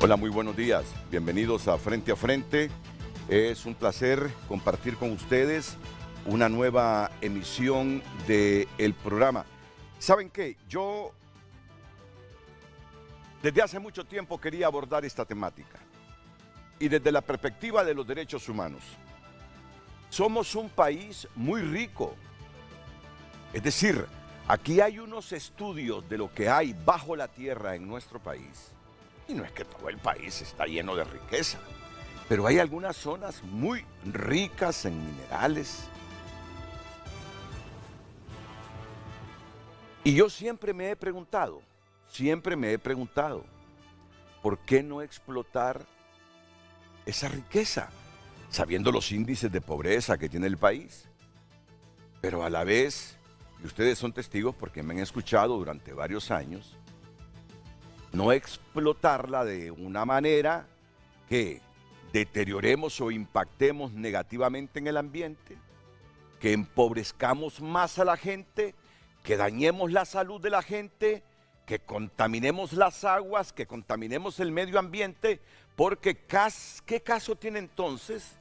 Hola, muy buenos días. Bienvenidos a Frente a Frente. Es un placer compartir con ustedes una nueva emisión del programa. ¿Saben qué? Yo desde hace mucho tiempo quería abordar esta temática y desde la perspectiva de los derechos humanos. Somos un país muy rico. Es decir, aquí hay unos estudios de lo que hay bajo la tierra en nuestro país. Y no es que todo el país está lleno de riqueza, pero hay algunas zonas muy ricas en minerales. Y yo siempre me he preguntado, ¿por qué no explotar esa riqueza, sabiendo los índices de pobreza que tiene el país? Pero a la vez, y ustedes son testigos porque me han escuchado durante varios años, no explotarla de una manera que deterioremos o impactemos negativamente en el ambiente, que empobrezcamos más a la gente, que dañemos la salud de la gente, que contaminemos las aguas, que contaminemos el medio ambiente, porque ¿qué caso tiene entonces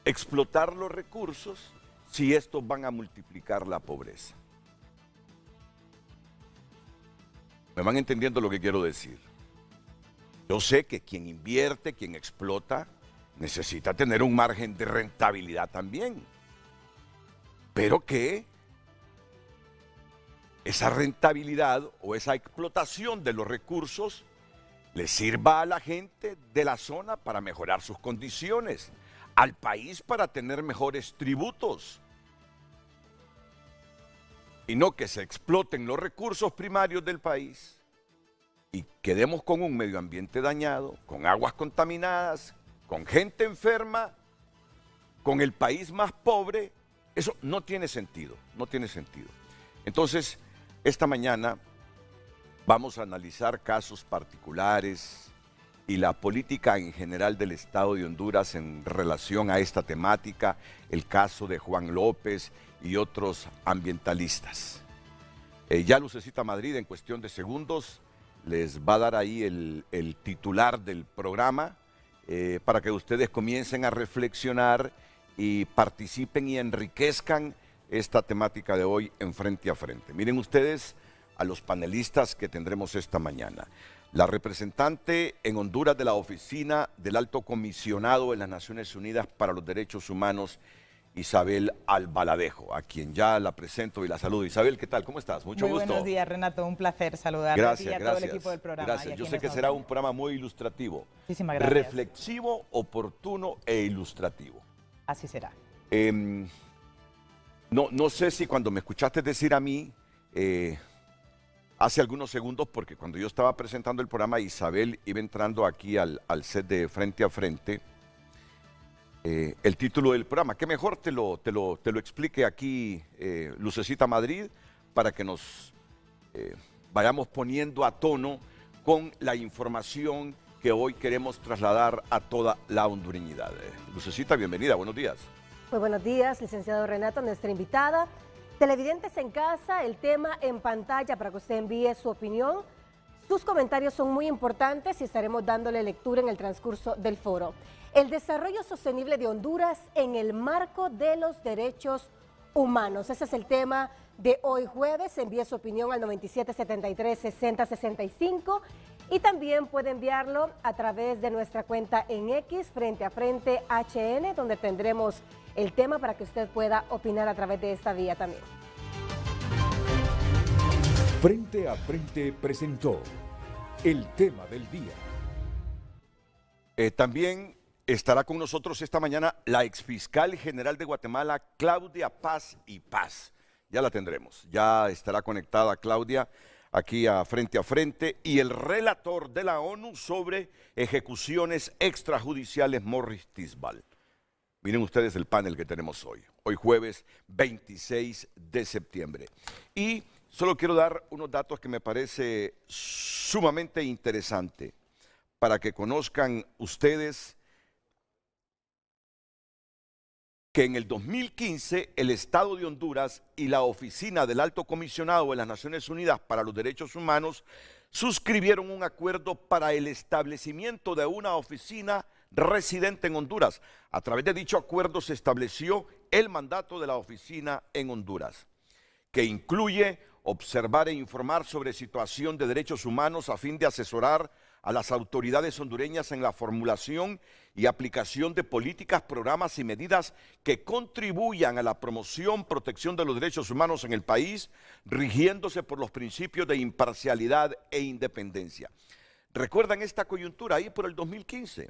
explotar los recursos si estos van a multiplicar la pobreza? ¿Me van entendiendo lo que quiero decir? Yo sé que quien invierte, quien explota, necesita tener un margen de rentabilidad también. Pero que esa rentabilidad o esa explotación de los recursos le sirva a la gente de la zona para mejorar sus condiciones, al país para tener mejores tributos. Y no que se exploten los recursos primarios del país y quedemos con un medio ambiente dañado, con aguas contaminadas, con gente enferma, con el país más pobre. Eso no tiene sentido, no tiene sentido. Entonces, esta mañana vamos a analizar casos particulares y la política en general del Estado de Honduras en relación a esta temática, el caso de Juan López y otros ambientalistas. Ya Lucecita Madrid, en cuestión de segundos, les va a dar ahí el titular del programa para que ustedes comiencen a reflexionar y participen y enriquezcan esta temática de hoy en Frente a Frente. Miren ustedes a los panelistas que tendremos esta mañana. La representante en Honduras de la Oficina del Alto Comisionado de las Naciones Unidas para los Derechos Humanos, Isabel Albaladejo, a quien ya la presento y la saludo. Isabel, ¿qué tal? ¿Cómo estás? Mucho gusto. Muy buenos días, Renato. Un placer saludarte a ti y a todo el equipo del programa. Gracias. Yo sé que será un programa muy ilustrativo. Muchísimas gracias. Reflexivo, oportuno e ilustrativo. Así será. No sé si cuando me escuchaste decir a mí, hace algunos segundos, porque cuando yo estaba presentando el programa, Isabel iba entrando aquí al set de Frente a Frente, el título del programa. ¿Qué mejor te lo explique aquí Lucecita Madrid para que nos vayamos poniendo a tono con la información que hoy queremos trasladar a toda la hondureñidad? Lucecita, bienvenida, buenos días. Muy buenos días, licenciado Renato, nuestra invitada. Televidentes en casa, el tema en pantalla para que usted envíe su opinión. Sus comentarios son muy importantes y estaremos dándole lectura en el transcurso del foro. El desarrollo sostenible de Honduras en el marco de los derechos humanos. Ese es el tema de hoy jueves. Envíe su opinión al 9773-6065 y también puede enviarlo a través de nuestra cuenta en X, Frente a Frente HN, donde tendremos el tema para que usted pueda opinar a través de esta vía también. Frente a Frente presentó el tema del día. También estará con nosotros esta mañana la exfiscal general de Guatemala, Claudia Paz y Paz. Ya la tendremos, ya estará conectada Claudia aquí a Frente, y el relator de la ONU sobre ejecuciones extrajudiciales, Morris Tisbal. Miren ustedes el panel que tenemos hoy jueves 26 de septiembre. Y solo quiero dar unos datos que me parece sumamente interesante para que conozcan ustedes que en el 2015 el Estado de Honduras y la Oficina del Alto Comisionado de las Naciones Unidas para los Derechos Humanos suscribieron un acuerdo para el establecimiento de una oficina residente en Honduras. A través de dicho acuerdo se estableció el mandato de la oficina en Honduras, que incluye observar e informar sobre situación de derechos humanos a fin de asesorar a las autoridades hondureñas en la formulación y aplicación de políticas, programas y medidas que contribuyan a la promoción, protección de los derechos humanos en el país, rigiéndose por los principios de imparcialidad e independencia. ¿Recuerdan esta coyuntura ahí por el 2015?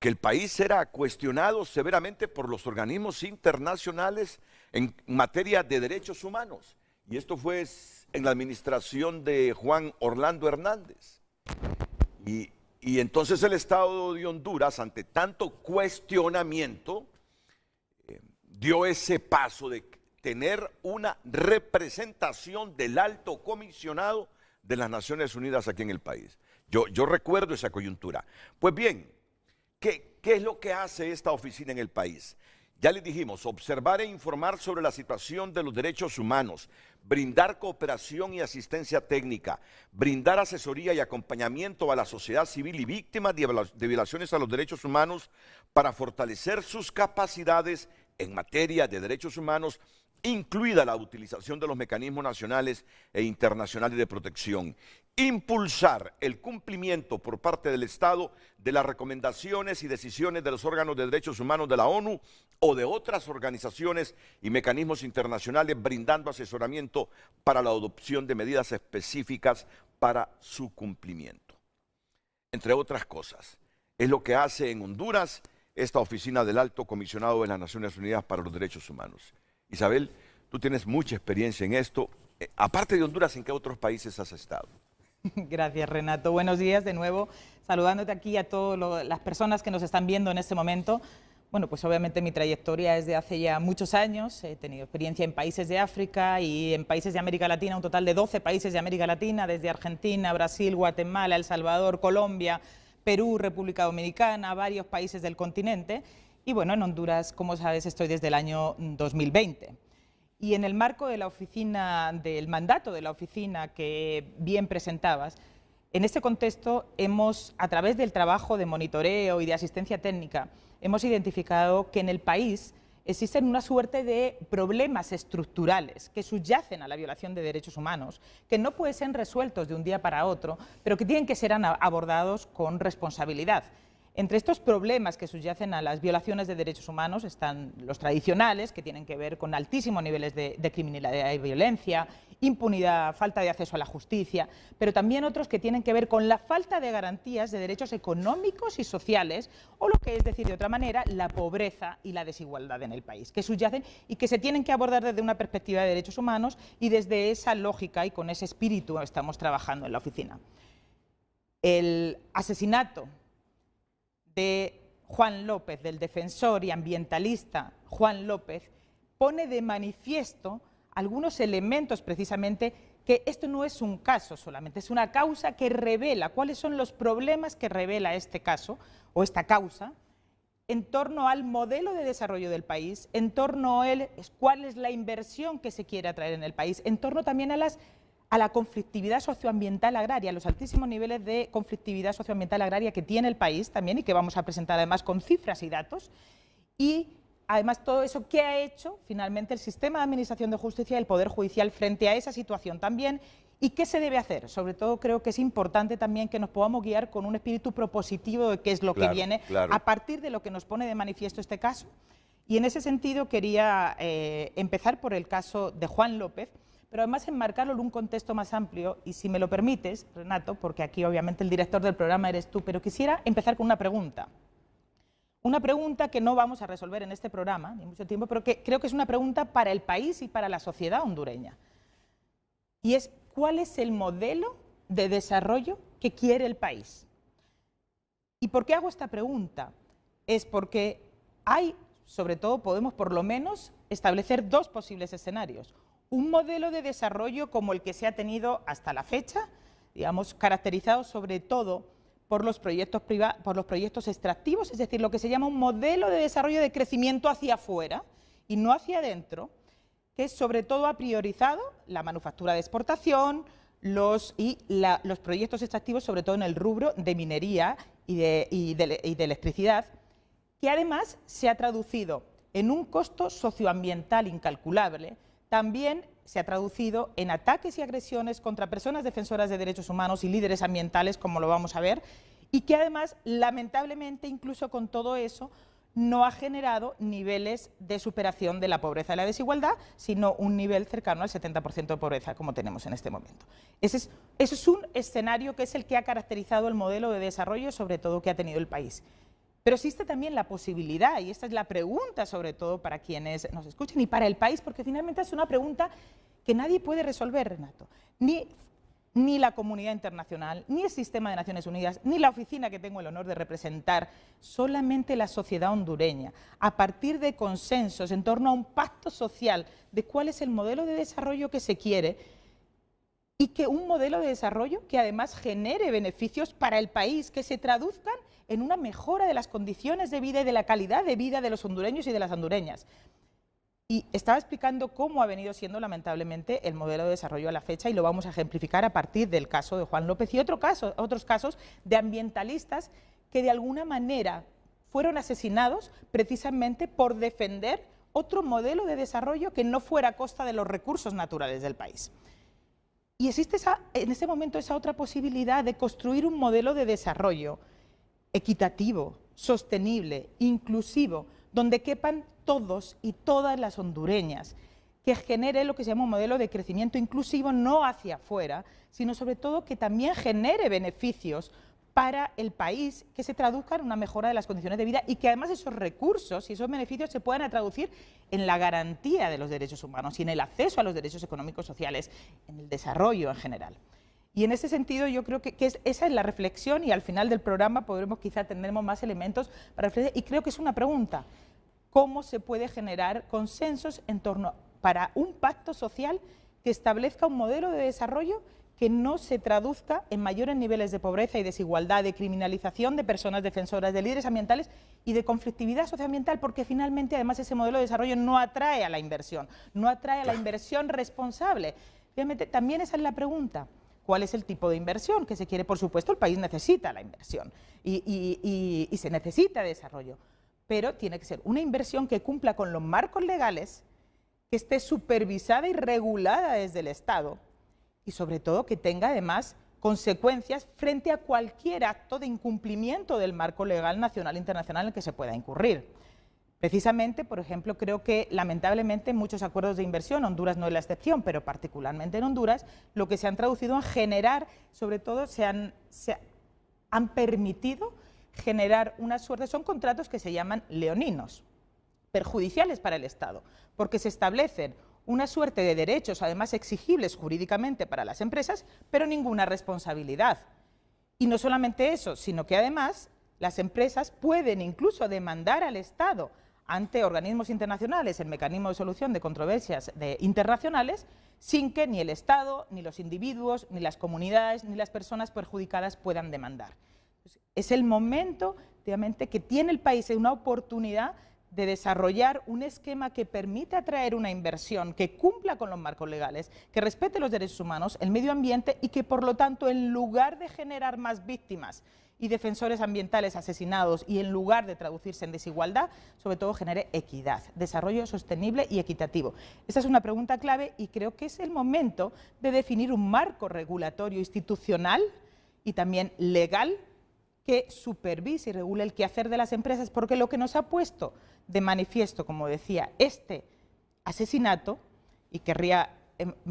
Que el país era cuestionado severamente por los organismos internacionales en materia de derechos humanos. Y esto fue en la administración de Juan Orlando Hernández. Y entonces el Estado de Honduras, ante tanto cuestionamiento, dio ese paso de tener una representación del alto comisionado de las Naciones Unidas aquí en el país. Yo recuerdo esa coyuntura. Pues bien, ¿qué es lo que hace esta oficina en el país? Ya les dijimos, observar e informar sobre la situación de los derechos humanos, brindar cooperación y asistencia técnica, brindar asesoría y acompañamiento a la sociedad civil y víctimas de violaciones a los derechos humanos para fortalecer sus capacidades en materia de derechos humanos, incluida la utilización de los mecanismos nacionales e internacionales de protección. Impulsar el cumplimiento por parte del Estado de las recomendaciones y decisiones de los órganos de derechos humanos de la ONU o de otras organizaciones y mecanismos internacionales, brindando asesoramiento para la adopción de medidas específicas para su cumplimiento. Entre otras cosas, es lo que hace en Honduras esta oficina del Alto Comisionado de las Naciones Unidas para los Derechos Humanos. Isabel, tú tienes mucha experiencia en esto. Aparte de Honduras, ¿en qué otros países has estado? Gracias, Renato. Buenos días de nuevo, saludándote aquí a todas las personas que nos están viendo en este momento. Bueno, pues obviamente mi trayectoria es de hace ya muchos años. He tenido experiencia en países de África y en países de América Latina, un total de 12 países de América Latina, desde Argentina, Brasil, Guatemala, El Salvador, Colombia, Perú, República Dominicana, varios países del continente. Y bueno, en Honduras, como sabes, estoy desde el año 2020. Y en el marco de la oficina, del mandato de la oficina que bien presentabas, en este contexto hemos, a través del trabajo de monitoreo y de asistencia técnica, hemos identificado que en el país existen una suerte de problemas estructurales que subyacen a la violación de derechos humanos, que no pueden ser resueltos de un día para otro, pero que tienen que ser abordados con responsabilidad. Entre estos problemas que subyacen a las violaciones de derechos humanos están los tradicionales, que tienen que ver con altísimos niveles de criminalidad y violencia, impunidad, falta de acceso a la justicia, pero también otros que tienen que ver con la falta de garantías de derechos económicos y sociales, o lo que es decir de otra manera, la pobreza y la desigualdad en el país, que subyacen y que se tienen que abordar desde una perspectiva de derechos humanos, y desde esa lógica y con ese espíritu estamos trabajando en la oficina. El asesinato de Juan López, del defensor y ambientalista Juan López, pone de manifiesto algunos elementos precisamente que esto no es un caso solamente, es una causa que revela cuáles son los problemas que revela este caso o esta causa en torno al modelo de desarrollo del país, en torno a cuál es la inversión que se quiere atraer en el país, en torno también a la conflictividad socioambiental agraria, los altísimos niveles de conflictividad socioambiental agraria que tiene el país también y que vamos a presentar además con cifras y datos, y además todo eso que ha hecho finalmente el sistema de administración de justicia y el Poder Judicial frente a esa situación también, y qué se debe hacer. Sobre todo creo que es importante también que nos podamos guiar con un espíritu propositivo de qué es lo que viene a partir de lo que nos pone de manifiesto este caso. Y en ese sentido quería empezar por el caso de Juan López, pero además enmarcarlo en un contexto más amplio, y si me lo permites, Renato, porque aquí obviamente el director del programa eres tú, pero quisiera empezar con una pregunta. Una pregunta que no vamos a resolver en este programa, ni mucho tiempo, pero que creo que es una pregunta para el país y para la sociedad hondureña. Y es, ¿cuál es el modelo de desarrollo que quiere el país? ¿Y por qué hago esta pregunta? Es porque hay, sobre todo podemos por lo menos establecer dos posibles escenarios. Un modelo de desarrollo como el que se ha tenido hasta la fecha, digamos, caracterizado sobre todo por los proyectos extractivos, es decir, lo que se llama un modelo de desarrollo de crecimiento hacia afuera y no hacia adentro, que sobre todo ha priorizado la manufactura de exportación, los proyectos extractivos, sobre todo en el rubro de minería y de electricidad, que además se ha traducido en un costo socioambiental incalculable, también se ha traducido en ataques y agresiones contra personas defensoras de derechos humanos y líderes ambientales, como lo vamos a ver, y que además, lamentablemente, incluso con todo eso, no ha generado niveles de superación de la pobreza y la desigualdad, sino un nivel cercano al 70% de pobreza, como tenemos en este momento. Ese es un escenario que es el que ha caracterizado el modelo de desarrollo, sobre todo, que ha tenido el país. Pero existe también la posibilidad, y esta es la pregunta sobre todo para quienes nos escuchen y para el país, porque finalmente es una pregunta que nadie puede resolver, Renato, ni la comunidad internacional, ni el sistema de Naciones Unidas, ni la oficina que tengo el honor de representar, solamente la sociedad hondureña, a partir de consensos en torno a un pacto social de cuál es el modelo de desarrollo que se quiere, y que un modelo de desarrollo que además genere beneficios para el país, que se traduzcan en una mejora de las condiciones de vida y de la calidad de vida de los hondureños y de las hondureñas. Y estaba explicando cómo ha venido siendo lamentablemente el modelo de desarrollo a la fecha, y lo vamos a ejemplificar a partir del caso de Juan López y otros casos de ambientalistas que de alguna manera fueron asesinados precisamente por defender otro modelo de desarrollo que no fuera a costa de los recursos naturales del país. Y existe en este momento esa otra posibilidad de construir un modelo de desarrollo equitativo, sostenible, inclusivo, donde quepan todos y todas las hondureñas, que genere lo que se llama un modelo de crecimiento inclusivo, no hacia afuera, sino sobre todo que también genere beneficios para el país, que se traduzcan en una mejora de las condiciones de vida y que además esos recursos y esos beneficios se puedan traducir en la garantía de los derechos humanos y en el acceso a los derechos económicos sociales, en el desarrollo en general. Y en ese sentido yo creo que esa es la reflexión, y al final del programa podremos quizá tendremos más elementos para reflexionar, y creo que es una pregunta: ¿cómo se puede generar consensos en torno para un pacto social que establezca un modelo de desarrollo que no se traduzca en mayores niveles de pobreza y desigualdad, de criminalización de personas defensoras, de líderes ambientales y de conflictividad socioambiental? Porque finalmente además ese modelo de desarrollo no atrae a la inversión, no atrae a la inversión responsable. Obviamente también esa es la pregunta: ¿cuál es el tipo de inversión que se quiere? Por supuesto, el país necesita la inversión y se necesita desarrollo, pero tiene que ser una inversión que cumpla con los marcos legales, que esté supervisada y regulada desde el Estado, y sobre todo que tenga además consecuencias frente a cualquier acto de incumplimiento del marco legal nacional e internacional en el que se pueda incurrir. Precisamente, por ejemplo, creo que lamentablemente muchos acuerdos de inversión, Honduras no es la excepción, pero particularmente en Honduras, lo que se han traducido en generar, sobre todo se han permitido generar una suerte, son contratos que se llaman leoninos, perjudiciales para el Estado, porque se establecen una suerte de derechos, además exigibles jurídicamente para las empresas, pero ninguna responsabilidad. Y no solamente eso, sino que además las empresas pueden incluso demandar al Estado ante organismos internacionales, el mecanismo de solución de controversias internacionales, sin que ni el Estado, ni los individuos, ni las comunidades, ni las personas perjudicadas puedan demandar. Es el momento, obviamente, que tiene el país una oportunidad de desarrollar un esquema que permita atraer una inversión que cumpla con los marcos legales, que respete los derechos humanos, el medio ambiente, y que por lo tanto, en lugar de generar más víctimas y defensores ambientales asesinados, y en lugar de traducirse en desigualdad, sobre todo genere equidad, desarrollo sostenible y equitativo. Esa es una pregunta clave, y creo que es el momento de definir un marco regulatorio institucional y también legal que supervise y regule el quehacer de las empresas, porque lo que nos ha puesto de manifiesto, como decía, este asesinato, y querría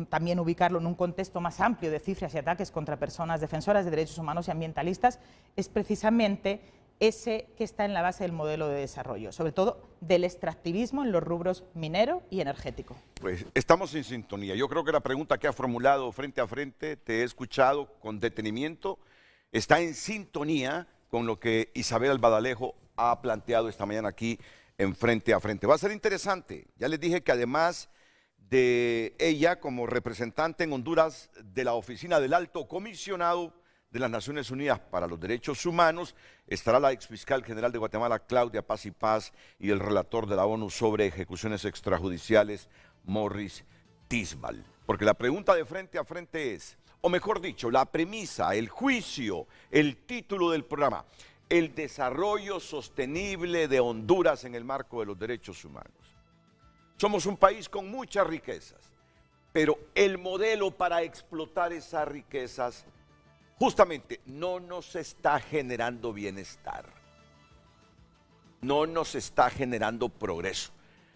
también ubicarlo en un contexto más amplio de cifras y ataques contra personas defensoras de derechos humanos y ambientalistas, es precisamente ese que está en la base del modelo de desarrollo, sobre todo del extractivismo en los rubros minero y energético. Pues estamos en sintonía. Yo creo que la pregunta que ha formulado frente a frente, te he escuchado con detenimiento, está en sintonía con lo que Isabel Albadalejo ha planteado esta mañana aquí en Frente a Frente. Va a ser interesante. Ya les dije que además de ella como representante en Honduras de la Oficina del Alto Comisionado de las Naciones Unidas para los Derechos Humanos, estará la exfiscal general de Guatemala, Claudia Paz y Paz, y el relator de la ONU sobre ejecuciones extrajudiciales, Morris Tismal. Porque la pregunta de Frente a Frente es: o mejor dicho, la premisa, el juicio, el título del programa, el desarrollo sostenible de Honduras en el marco de los derechos humanos. Somos un país con muchas riquezas, pero el modelo para explotar esas riquezas justamente no nos está generando bienestar, no nos está generando progreso,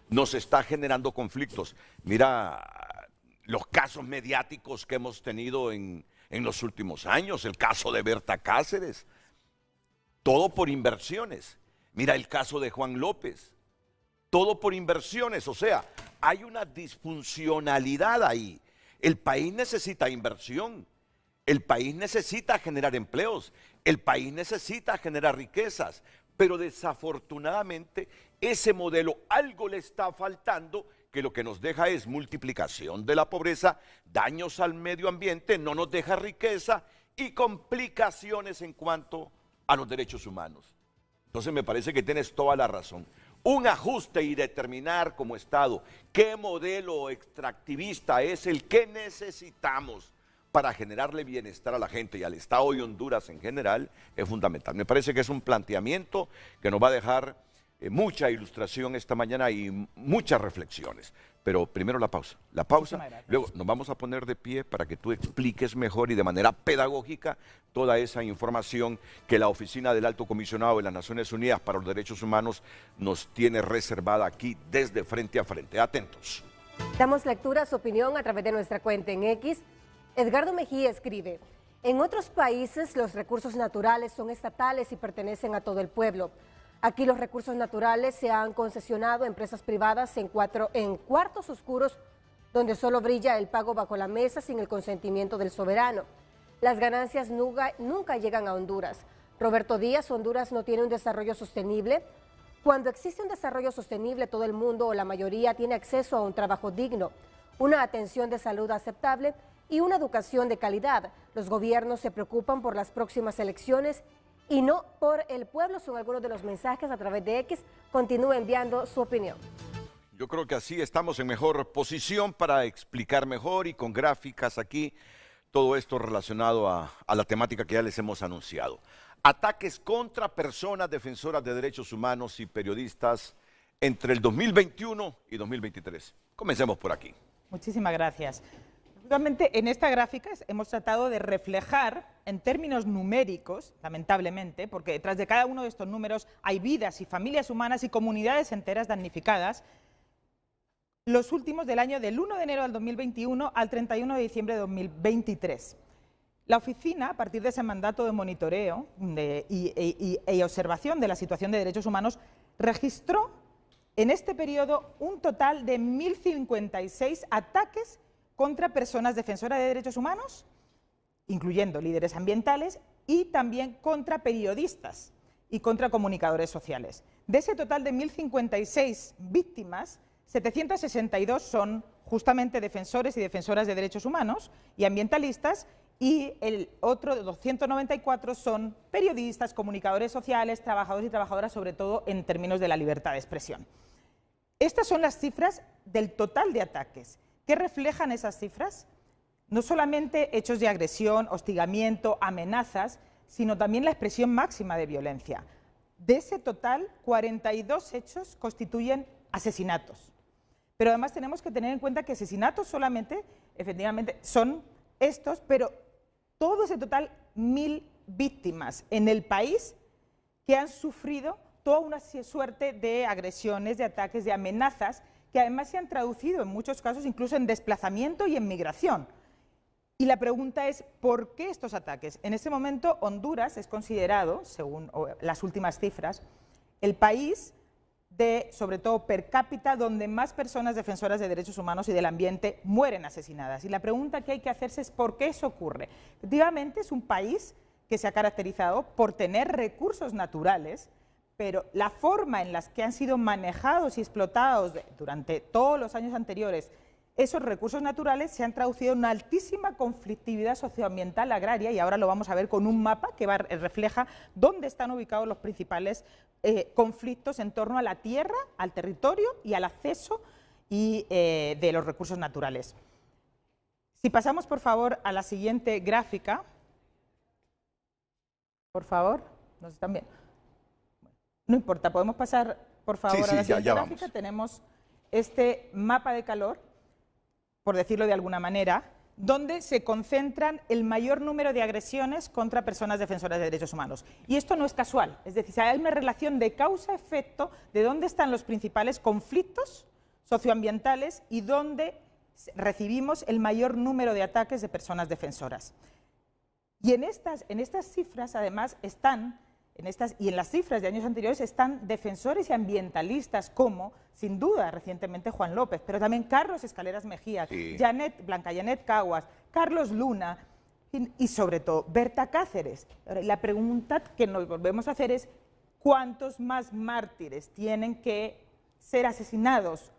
nos está generando conflictos. Mira los casos mediáticos que hemos tenido en los últimos años, el caso de Berta Cáceres, todo por inversiones. Mira el caso de Juan López, todo por inversiones, o sea, hay una disfuncionalidad ahí. El país necesita inversión, el país necesita generar empleos, el país necesita generar riquezas, pero desafortunadamente ese modelo algo le está faltando, que lo que nos deja es multiplicación de la pobreza, daños al medio ambiente, no nos deja riqueza y complicaciones en cuanto a los derechos humanos. Entonces me parece que tienes toda la razón. Un ajuste y determinar como Estado qué modelo extractivista es el que necesitamos para generarle bienestar a la gente y al Estado de Honduras en general es fundamental. Me parece que es un planteamiento que nos va a dejar mucha ilustración esta mañana y muchas reflexiones. Pero primero la pausa, luego nos vamos a poner de pie para que tú expliques mejor y de manera pedagógica toda esa información que la Oficina del Alto Comisionado de las Naciones Unidas para los Derechos Humanos nos tiene reservada aquí desde Frente a Frente. Atentos. Damos lectura a su opinión a través de nuestra cuenta en X. Edgardo Mejía escribe: en otros países los recursos naturales son estatales y pertenecen a todo el pueblo. Aquí los recursos naturales se han concesionado a empresas privadas en cuartos oscuros donde solo brilla el pago bajo la mesa sin el consentimiento del soberano. Las ganancias nunca llegan a Honduras. Roberto Díaz: Honduras no tiene un desarrollo sostenible. Cuando existe un desarrollo sostenible, todo el mundo o la mayoría tiene acceso a un trabajo digno, una atención de salud aceptable y una educación de calidad. Los gobiernos se preocupan por las próximas elecciones y no por el pueblo. Son algunos de los mensajes a través de X. Continúe enviando su opinión. Yo creo que así estamos en mejor posición para explicar mejor y con gráficas aquí todo esto relacionado a la temática que ya les hemos anunciado. Ataques contra personas defensoras de derechos humanos y periodistas entre el 2021 y 2023. Comencemos por aquí. Muchísimas gracias. Realmente en esta gráfica hemos tratado de reflejar en términos numéricos, lamentablemente, porque detrás de cada uno de estos números hay vidas y familias humanas y comunidades enteras damnificadas, los últimos del año del 1 de enero del 2021 al 31 de diciembre de 2023. La oficina, a partir de ese mandato de monitoreo y observación de la situación de derechos humanos, registró en este periodo un total de 1.056 ataques contra personas defensoras de derechos humanos, incluyendo líderes ambientales, y también contra periodistas y contra comunicadores sociales. De ese total de 1.056 víctimas, 762 son justamente defensores y defensoras de derechos humanos y ambientalistas, y el otro 294 son periodistas, comunicadores sociales, trabajadores y trabajadoras, sobre todo en términos de la libertad de expresión. Estas son las cifras del total de ataques. ¿Qué reflejan esas cifras? No solamente hechos de agresión, hostigamiento, amenazas, sino también la expresión máxima de violencia. De ese total, 42 hechos constituyen asesinatos. Pero además tenemos que tener en cuenta que asesinatos solamente, efectivamente, son estos, pero todo ese total, 1.000 víctimas en el país que han sufrido toda una suerte de agresiones, de ataques, de amenazas, que además se han traducido en muchos casos incluso en desplazamiento y en migración. Y la pregunta es, ¿por qué estos ataques? En este momento Honduras es considerado, según las últimas cifras, el país de, sobre todo per cápita, donde más personas defensoras de derechos humanos y del ambiente mueren asesinadas. Y la pregunta que hay que hacerse es ¿por qué eso ocurre? Efectivamente es un país que se ha caracterizado por tener recursos naturales, pero la forma en la que han sido manejados y explotados durante todos los años anteriores esos recursos naturales se han traducido en una altísima conflictividad socioambiental agraria, y ahora lo vamos a ver con un mapa que refleja dónde están ubicados los principales conflictos en torno a la tierra, al territorio y al acceso de los recursos naturales. Si pasamos, por favor, a la siguiente gráfica. Por favor, ¿nos están viendo? No importa, podemos pasar, por favor, a la siguiente gráfica. Vamos. Tenemos este mapa de calor, por decirlo de alguna manera, donde se concentran el mayor número de agresiones contra personas defensoras de derechos humanos. Y esto no es casual, es decir, hay una relación de causa-efecto de dónde están los principales conflictos socioambientales y dónde recibimos el mayor número de ataques de personas defensoras. Y en estas cifras, además, y en las cifras de años anteriores están defensores y ambientalistas como, sin duda, recientemente Juan López, pero también Carlos Escaleras Mejías, sí, Blanca Janet Caguas, Carlos Luna y sobre todo Berta Cáceres. Ahora, la pregunta que nos volvemos a hacer es ¿cuántos más mártires tienen que ser asesinados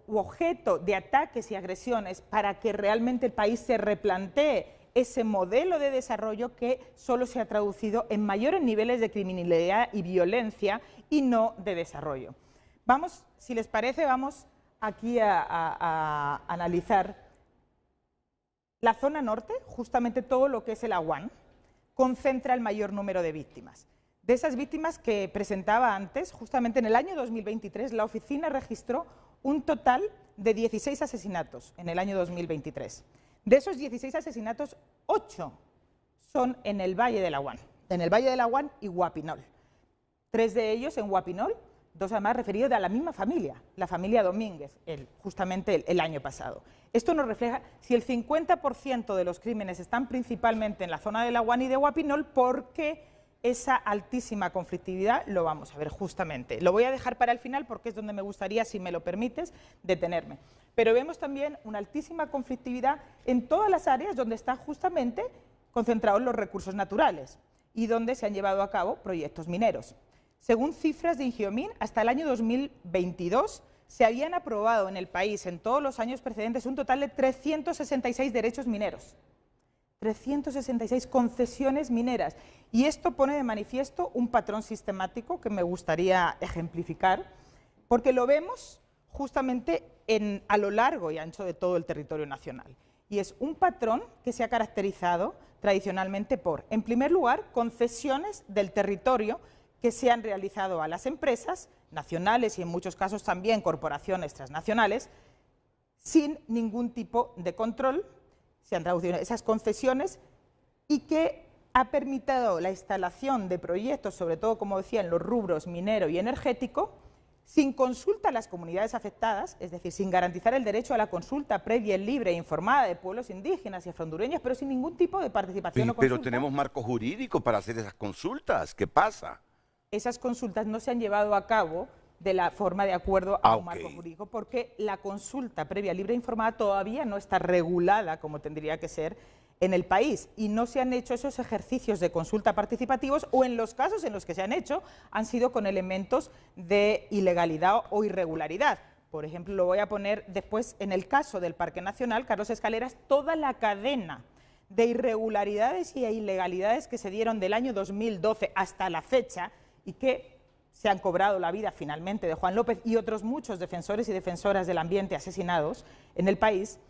u objeto de ataques y agresiones para que realmente el país se replantee ese modelo de desarrollo que solo se ha traducido en mayores niveles de criminalidad y violencia y no de desarrollo? Vamos, si les parece, vamos aquí a analizar la zona norte, justamente todo lo que es el Aguán, concentra el mayor número de víctimas. De esas víctimas que presentaba antes, justamente en el año 2023, la oficina registró un total de 16 asesinatos en el año 2023. De esos 16 asesinatos, 8 son en el Valle del Aguán, y Guapinol. 3 de ellos en Guapinol, 2 además referidos a la misma familia, la familia Domínguez, justamente el año pasado. Esto nos refleja si el 50% de los crímenes están principalmente en la zona del Aguán y de Guapinol, ¿por qué esa altísima conflictividad? Lo vamos a ver justamente. Lo voy a dejar para el final porque es donde me gustaría, si me lo permites, detenerme. Pero vemos también una altísima conflictividad en todas las áreas donde están justamente concentrados los recursos naturales y donde se han llevado a cabo proyectos mineros. Según cifras de Ingeomin, hasta el año 2022 se habían aprobado en el país en todos los años precedentes un total de 366 derechos mineros. 366 concesiones mineras. Y esto pone de manifiesto un patrón sistemático que me gustaría ejemplificar, porque lo vemos justamente a lo largo y ancho de todo el territorio nacional. Y es un patrón que se ha caracterizado tradicionalmente por, en primer lugar, concesiones del territorio que se han realizado a las empresas nacionales y en muchos casos también corporaciones transnacionales, sin ningún tipo de control. Se han traducido esas concesiones y que ha permitido la instalación de proyectos, sobre todo, como decía, en los rubros minero y energético, sin consulta a las comunidades afectadas, es decir, sin garantizar el derecho a la consulta previa, libre e informada de pueblos indígenas y afrondureños, pero sin ningún tipo de participación o consulta. Pero tenemos marco jurídico para hacer esas consultas. ¿Qué pasa? Esas consultas no se han llevado a cabo de la forma de acuerdo a un marco jurídico, porque la consulta previa, libre e informada todavía no está regulada como tendría que ser en el país y no se han hecho esos ejercicios de consulta participativos, o en los casos en los que se han hecho han sido con elementos de ilegalidad o irregularidad. Por ejemplo, lo voy a poner después en el caso del Parque Nacional Carlos Escaleras, toda la cadena de irregularidades y ilegalidades que se dieron del año 2012 hasta la fecha y que se han cobrado la vida finalmente de Juan López y otros muchos defensores y defensoras del ambiente asesinados en el país,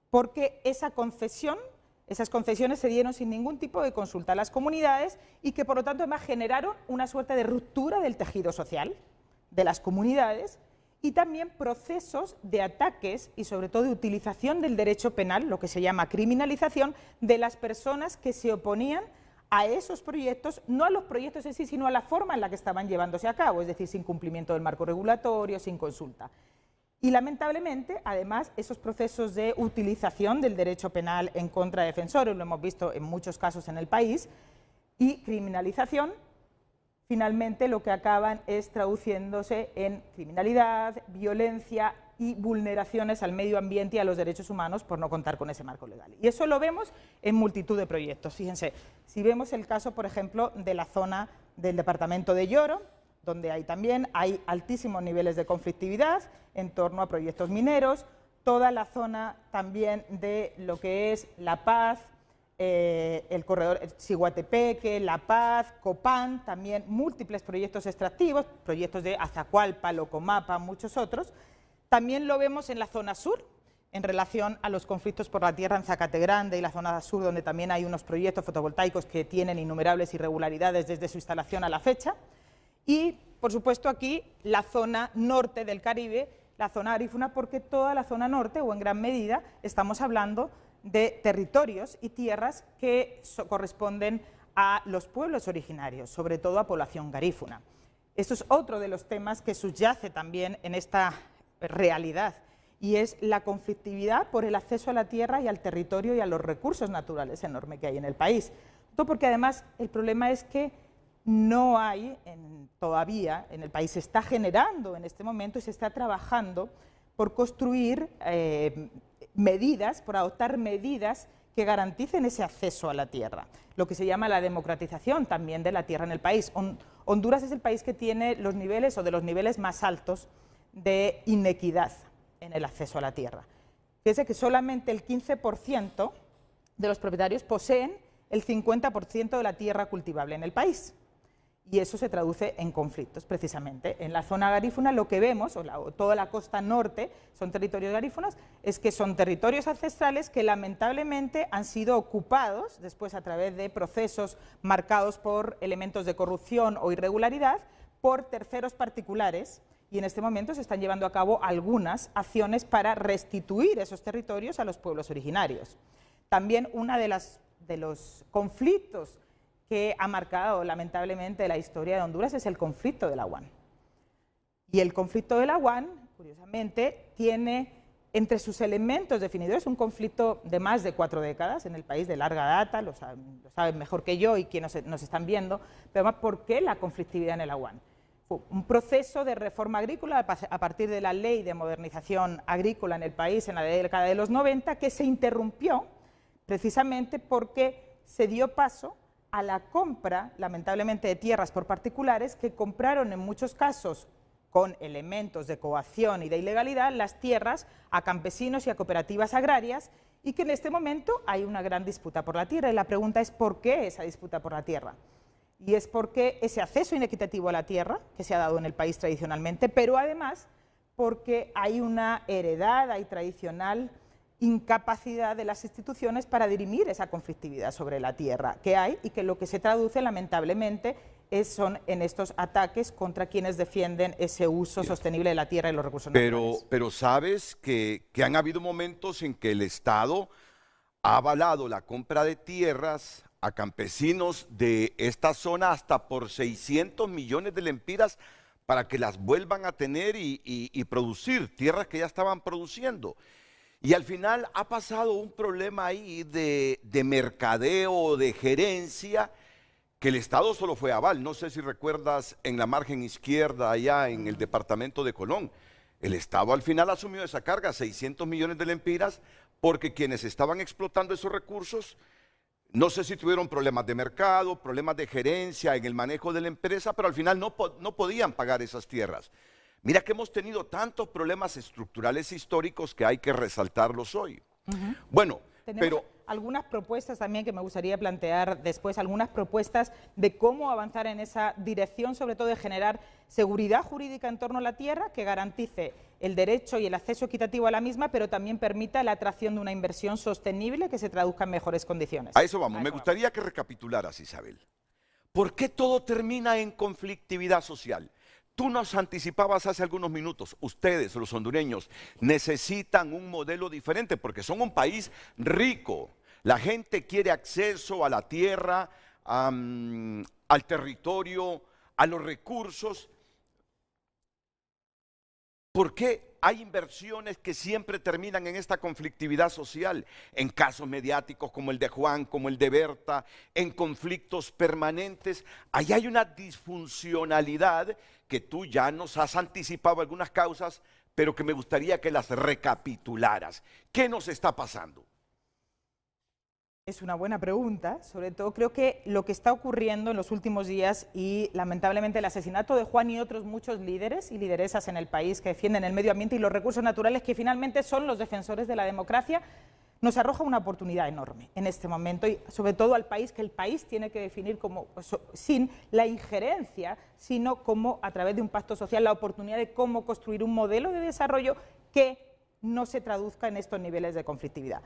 porque esas concesiones se dieron sin ningún tipo de consulta a las comunidades y que por lo tanto además generaron una suerte de ruptura del tejido social de las comunidades y también procesos de ataques y sobre todo de utilización del derecho penal, lo que se llama criminalización, de las personas que se oponían a esos proyectos, no a los proyectos en sí, sino a la forma en la que estaban llevándose a cabo, es decir, sin cumplimiento del marco regulatorio, sin consulta. Y lamentablemente, además, esos procesos de utilización del derecho penal en contra de defensores, lo hemos visto en muchos casos en el país, y criminalización, finalmente lo que acaban es traduciéndose en criminalidad, violencia y vulneraciones al medio ambiente y a los derechos humanos por no contar con ese marco legal. Y eso lo vemos en multitud de proyectos. Fíjense, si vemos el caso, por ejemplo, de la zona del departamento de Lloro, donde hay altísimos niveles de conflictividad en torno a proyectos mineros, toda la zona también de lo que es La Paz, el corredor Ciguatepeque, La Paz, Copán, también múltiples proyectos extractivos, proyectos de Azacualpa, Locomapa, muchos otros. También lo vemos en la zona sur, en relación a los conflictos por la tierra en Zacate Grande y la zona sur, donde también hay unos proyectos fotovoltaicos que tienen innumerables irregularidades desde su instalación a la fecha. Y, por supuesto, aquí la zona norte del Caribe, la zona garífuna, porque toda la zona norte, o en gran medida, estamos hablando de territorios y tierras que corresponden a los pueblos originarios, sobre todo a población garífuna. Esto es otro de los temas que subyace también en esta realidad, y es la conflictividad por el acceso a la tierra y al territorio y a los recursos naturales enorme que hay en el país. Todo porque además el problema es que no hay todavía en el país, se está generando en este momento y se está trabajando por construir medidas, por adoptar medidas que garanticen ese acceso a la tierra, lo que se llama la democratización también de la tierra en el país. Honduras es el país que tiene los niveles o de los niveles más altos de inequidad en el acceso a la tierra. Fíjense que solamente el 15% de los propietarios poseen el 50% de la tierra cultivable en el país. Y eso se traduce en conflictos, precisamente. En la zona garífuna lo que vemos, o toda la costa norte son territorios garífunos, es que son territorios ancestrales que lamentablemente han sido ocupados, después a través de procesos marcados por elementos de corrupción o irregularidad, por terceros particulares, y en este momento se están llevando a cabo algunas acciones para restituir esos territorios a los pueblos originarios. También uno de los conflictos que ha marcado lamentablemente la historia de Honduras es el conflicto de la UAN. Y el conflicto de la UAN, curiosamente, tiene entre sus elementos definidores un conflicto de más de 4 décadas en el país, de larga data, lo saben mejor que yo y quienes nos están viendo, pero además, ¿por qué la conflictividad en el AGUAN? Fue un proceso de reforma agrícola a partir de la ley de modernización agrícola en el país en la década de los 90, que se interrumpió precisamente porque se dio paso a la compra, lamentablemente, de tierras por particulares que compraron en muchos casos con elementos de coacción y de ilegalidad las tierras a campesinos y a cooperativas agrarias, y que en este momento hay una gran disputa por la tierra. Y la pregunta es ¿por qué esa disputa por la tierra? Y es porque ese acceso inequitativo a la tierra que se ha dado en el país tradicionalmente, pero además porque hay una heredad, hay tradicional incapacidad de las instituciones para dirimir esa conflictividad sobre la tierra que hay, y que lo que se traduce lamentablemente son en estos ataques contra quienes defienden ese uso sostenible de la tierra y los recursos naturales. Pero sabes que han habido momentos en que el Estado ha avalado la compra de tierras a campesinos de esta zona hasta por 600 millones de lempiras para que las vuelvan a tener y producir tierras que ya estaban produciendo. Y al final ha pasado un problema ahí de mercadeo, de gerencia, que el Estado solo fue aval. No sé si recuerdas en la margen izquierda allá en el departamento de Colón. El Estado al final asumió esa carga, 600 millones de lempiras, porque quienes estaban explotando esos recursos, no sé si tuvieron problemas de mercado, problemas de gerencia en el manejo de la empresa, pero al final no podían pagar esas tierras. Mira que hemos tenido tantos problemas estructurales históricos que hay que resaltarlos hoy. Bueno, tenemos algunas propuestas también que me gustaría plantear después, algunas propuestas de cómo avanzar en esa dirección, sobre todo de generar seguridad jurídica en torno a la tierra, que garantice el derecho y el acceso equitativo a la misma, pero también permita la atracción de una inversión sostenible que se traduzca en mejores condiciones. A eso vamos. Me gustaría que recapitularas, Isabel. ¿Por qué todo termina en conflictividad social? Tú nos anticipabas hace algunos minutos, ustedes, los hondureños, necesitan un modelo diferente porque son un país rico. La gente quiere acceso a la tierra, al territorio, a los recursos. ¿Por qué hay inversiones que siempre terminan en esta conflictividad social? En casos mediáticos como el de Juan, como el de Berta, en conflictos permanentes. Ahí hay una disfuncionalidad que tú ya nos has anticipado algunas causas, pero que me gustaría que las recapitularas. ¿Qué nos está pasando? Es una buena pregunta, sobre todo creo que lo que está ocurriendo en los últimos días y lamentablemente el asesinato de Juan y otros muchos líderes y lideresas en el país que defienden el medio ambiente y los recursos naturales, que finalmente son los defensores de la democracia, nos arroja una oportunidad enorme en este momento, y sobre todo al país, que el país tiene que definir como, sin la injerencia, sino como a través de un pacto social, la oportunidad de cómo construir un modelo de desarrollo que no se traduzca en estos niveles de conflictividad.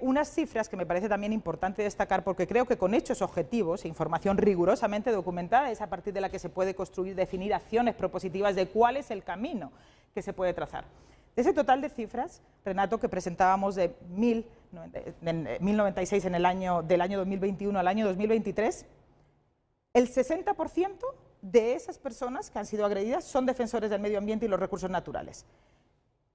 Unas cifras que me parece también importante destacar, porque creo que con hechos objetivos e información rigurosamente documentada es a partir de la que se puede construir, definir acciones propositivas de cuál es el camino que se puede trazar. De ese total de cifras, Renato, que presentábamos de 1096 del año 2021 al año 2023, el 60% de esas personas que han sido agredidas son defensores del medio ambiente y los recursos naturales.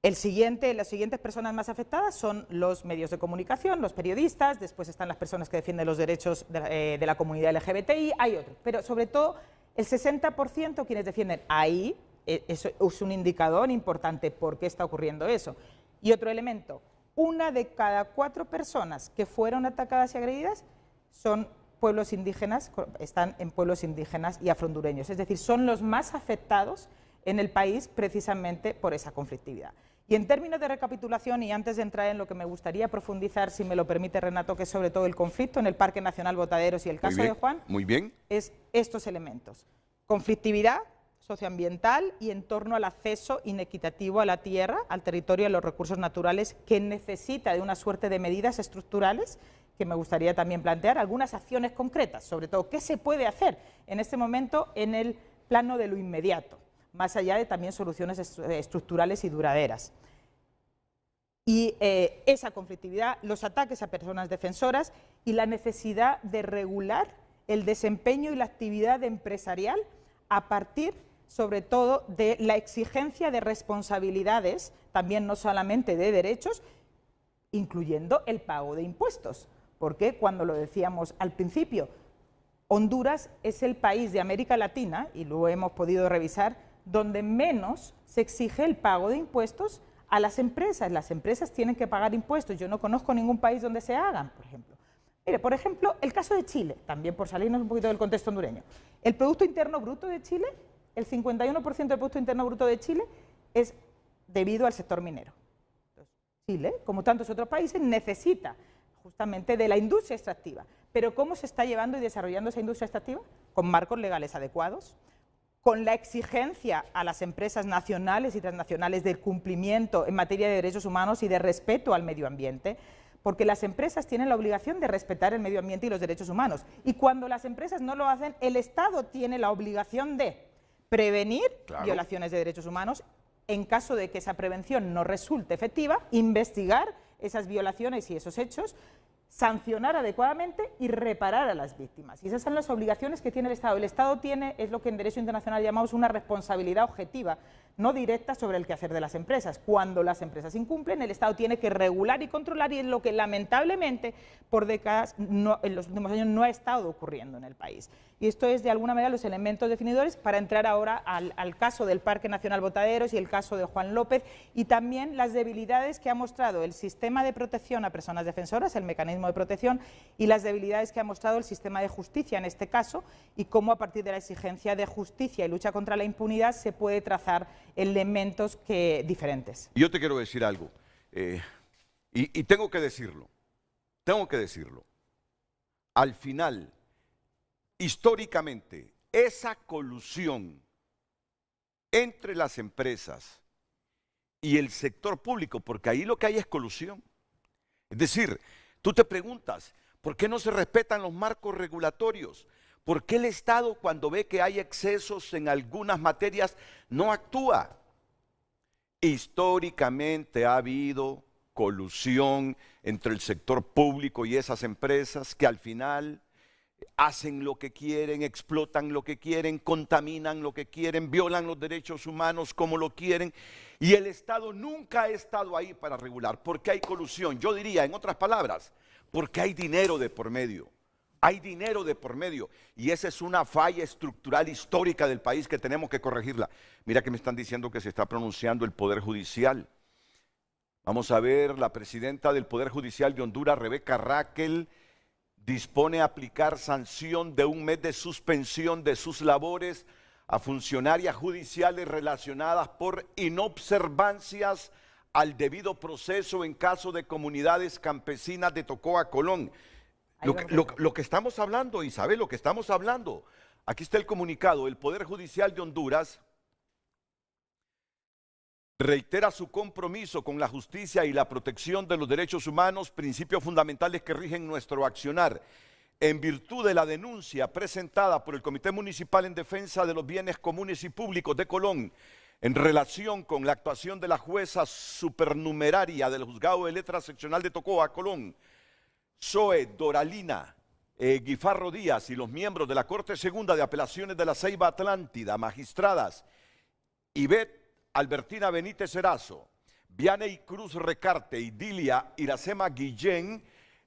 Las siguientes personas más afectadas son los medios de comunicación, los periodistas, después están las personas que defienden los derechos de la comunidad LGBTI, hay otros, pero sobre todo el 60% quienes defienden ahí. Eso es un indicador importante por qué está ocurriendo eso. Y otro elemento, 1 de cada 4 personas que fueron atacadas y agredidas son pueblos indígenas, están en pueblos indígenas y afrohondureños, es decir, son los más afectados en el país precisamente por esa conflictividad. Y en términos de recapitulación, y antes de entrar en lo que me gustaría profundizar, si me lo permite Renato, que es sobre todo el conflicto en el Parque Nacional Botaderos y el caso de Juan, muy bien, es estos elementos: conflictividad socioambiental y en torno al acceso inequitativo a la tierra, al territorio y a los recursos naturales, que necesita de una suerte de medidas estructurales que me gustaría también plantear, algunas acciones concretas, sobre todo qué se puede hacer en este momento en el plano de lo inmediato, más allá de también soluciones estructurales y duraderas. Y esa conflictividad, los ataques a personas defensoras y la necesidad de regular el desempeño y la actividad empresarial a partir, sobre todo, de la exigencia de responsabilidades, también no solamente de derechos, incluyendo el pago de impuestos, porque cuando lo decíamos al principio, Honduras es el país de América Latina, y lo hemos podido revisar, donde menos se exige el pago de impuestos a las empresas. Las empresas tienen que pagar impuestos. Yo no conozco ningún país donde se hagan, por ejemplo. Mire, por ejemplo, el caso de Chile, también por salirnos un poquito del contexto hondureño. El Producto Interno Bruto de Chile, el 51% del Producto Interno Bruto de Chile es debido al sector minero. Entonces, Chile, como tantos otros países, necesita justamente de la industria extractiva. Pero ¿cómo se está llevando y desarrollando esa industria extractiva? Con marcos legales adecuados, con la exigencia a las empresas nacionales y transnacionales del cumplimiento en materia de derechos humanos y de respeto al medio ambiente, porque las empresas tienen la obligación de respetar el medio ambiente y los derechos humanos. Y cuando las empresas no lo hacen, el Estado tiene la obligación de prevenir violaciones de derechos humanos. En caso de que esa prevención no resulte efectiva, investigar esas violaciones y esos hechos, sancionar adecuadamente y reparar a las víctimas. Y esas son las obligaciones que tiene el Estado. El Estado tiene, es lo que en Derecho Internacional llamamos una responsabilidad objetiva, no directa, sobre el quehacer de las empresas. Cuando las empresas incumplen, el Estado tiene que regular y controlar, y es lo que lamentablemente por décadas, en los últimos años, no ha estado ocurriendo en el país. Y esto es de alguna manera los elementos definidores para entrar ahora al caso del Parque Nacional Botaderos y el caso de Juan López, y también las debilidades que ha mostrado el sistema de protección a personas defensoras, el mecanismo de protección, y las debilidades que ha mostrado el sistema de justicia en este caso, y cómo a partir de la exigencia de justicia y lucha contra la impunidad se puede trazar elementos diferentes. Yo te quiero decir algo, y tengo que decirlo, al final, históricamente, esa colusión entre las empresas y el sector público, porque ahí lo que hay es colusión. Es decir, tú te preguntas, ¿por qué no se respetan los marcos regulatorios? ¿Por qué el Estado, cuando ve que hay excesos en algunas materias, no actúa? Históricamente ha habido colusión entre el sector público y esas empresas que al final hacen lo que quieren, explotan lo que quieren, contaminan lo que quieren, violan los derechos humanos como lo quieren, y el Estado nunca ha estado ahí para regular, porque hay colusión. Yo diría, en otras palabras, porque hay dinero de por medio. Hay dinero de por medio, y esa es una falla estructural histórica del país que tenemos que corregirla. Mira que me están diciendo que se está pronunciando el Poder Judicial. Vamos a ver, la presidenta del Poder Judicial de Honduras, Rebeca Raquel, dispone a aplicar sanción de 1 mes de suspensión de sus labores a funcionarias judiciales relacionadas por inobservancias al debido proceso en caso de comunidades campesinas de Tocoa, Colón. Lo que estamos hablando, Isabel, lo que estamos hablando. Aquí está el comunicado. El Poder Judicial de Honduras reitera su compromiso con la justicia y la protección de los derechos humanos, principios fundamentales que rigen nuestro accionar. En virtud de la denuncia presentada por el Comité Municipal en Defensa de los Bienes Comunes y Públicos de Colón, en relación con la actuación de la jueza supernumeraria del Juzgado de Letras Seccional de Tocoa, Colón, Zoe Doralina Guifarro Díaz y los miembros de la Corte Segunda de Apelaciones de la Ceiba Atlántida, magistradas Ivette Albertina Benítez Erazo, Vianey Cruz Recarte y Dilia Iracema Guillén,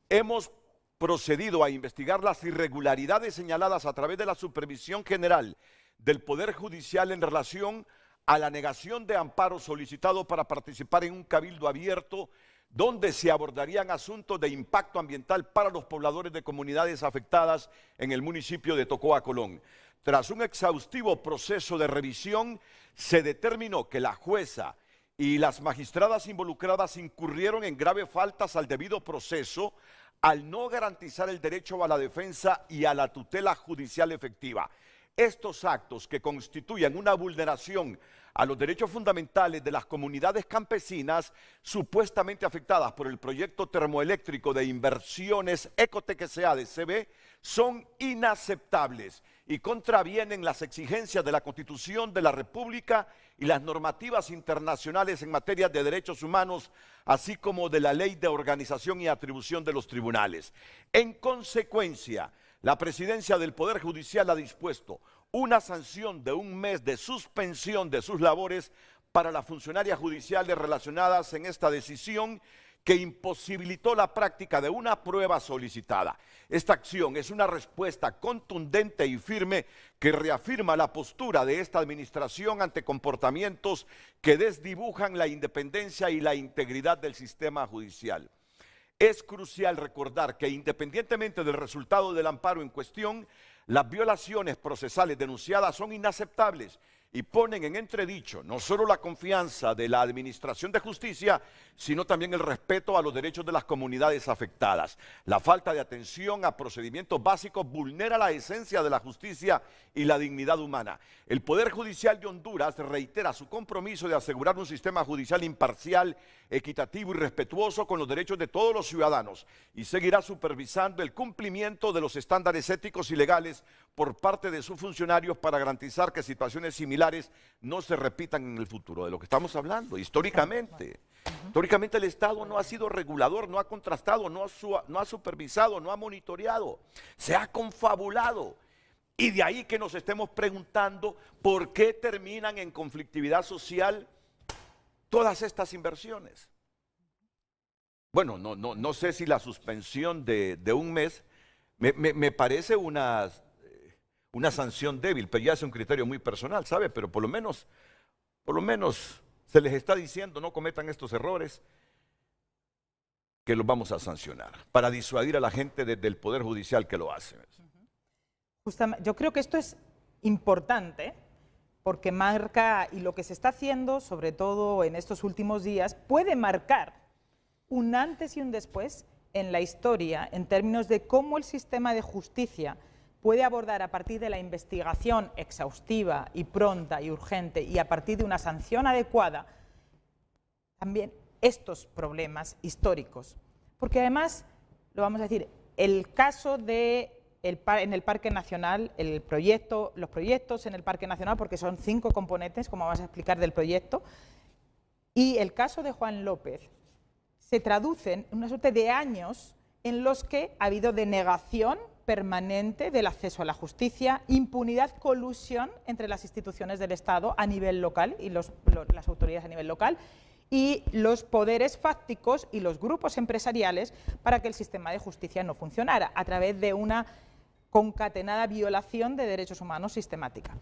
hemos procedido a investigar las irregularidades señaladas a través de la Supervisión General del Poder Judicial en relación a la negación de amparo solicitado para participar en un cabildo abierto donde se abordarían asuntos de impacto ambiental para los pobladores de comunidades afectadas en el municipio de Tocoa, Colón. Tras un exhaustivo proceso de revisión, se determinó que la jueza y las magistradas involucradas incurrieron en graves faltas al debido proceso al no garantizar el derecho a la defensa y a la tutela judicial efectiva. Estos actos, que constituyen una vulneración a los derechos fundamentales de las comunidades campesinas supuestamente afectadas por el proyecto termoeléctrico de inversiones Ecotec S.A. de CB, son inaceptables y contravienen las exigencias de la Constitución de la República y las normativas internacionales en materia de derechos humanos, así como de la Ley de Organización y Atribución de los Tribunales. En consecuencia, la Presidencia del Poder Judicial ha dispuesto una sanción de 1 mes de suspensión de sus labores para las funcionarias judiciales relacionadas en esta decisión que imposibilitó la práctica de una prueba solicitada. Esta acción es una respuesta contundente y firme que reafirma la postura de esta administración ante comportamientos que desdibujan la independencia y la integridad del sistema judicial. Es crucial recordar que independientemente del resultado del amparo en cuestión, las violaciones procesales denunciadas son inaceptables y ponen en entredicho no solo la confianza de la Administración de Justicia, sino también el respeto a los derechos de las comunidades afectadas. La falta de atención a procedimientos básicos vulnera la esencia de la justicia y la dignidad humana. El Poder Judicial de Honduras reitera su compromiso de asegurar un sistema judicial imparcial, equitativo y respetuoso con los derechos de todos los ciudadanos y seguirá supervisando el cumplimiento de los estándares éticos y legales por parte de sus funcionarios para garantizar que situaciones similares no se repitan en el futuro. De lo que estamos hablando, históricamente. Históricamente el Estado no ha sido regulador, no ha contrastado, no ha supervisado, no ha monitoreado, se ha confabulado. Y de ahí que nos estemos preguntando por qué terminan en conflictividad social todas estas inversiones. Bueno, no sé si la suspensión de 1 mes me parece una sanción débil, pero ya es un criterio muy personal, ¿sabe? Pero por lo menos se les está diciendo no cometan estos errores, que los vamos a sancionar, para disuadir a la gente desde el Poder Judicial que lo hace. Justamente, yo creo que esto es importante porque marca, y lo que se está haciendo, sobre todo en estos últimos días, puede marcar un antes y un después en la historia en términos de cómo el sistema de justicia puede abordar a partir de la investigación exhaustiva y pronta y urgente y a partir de una sanción adecuada también estos problemas históricos. Porque además, lo vamos a decir, el caso de en el Parque Nacional, los proyectos en el Parque Nacional, porque son 5 componentes, como vamos a explicar, del proyecto, y el caso de Juan López, se traducen en una suerte de años en los que ha habido denegación permanente del acceso a la justicia, impunidad, colusión entre las instituciones del Estado a nivel local y las autoridades a nivel local y los poderes fácticos y los grupos empresariales para que el sistema de justicia no funcionara a través de una concatenada violación de derechos humanos sistemática.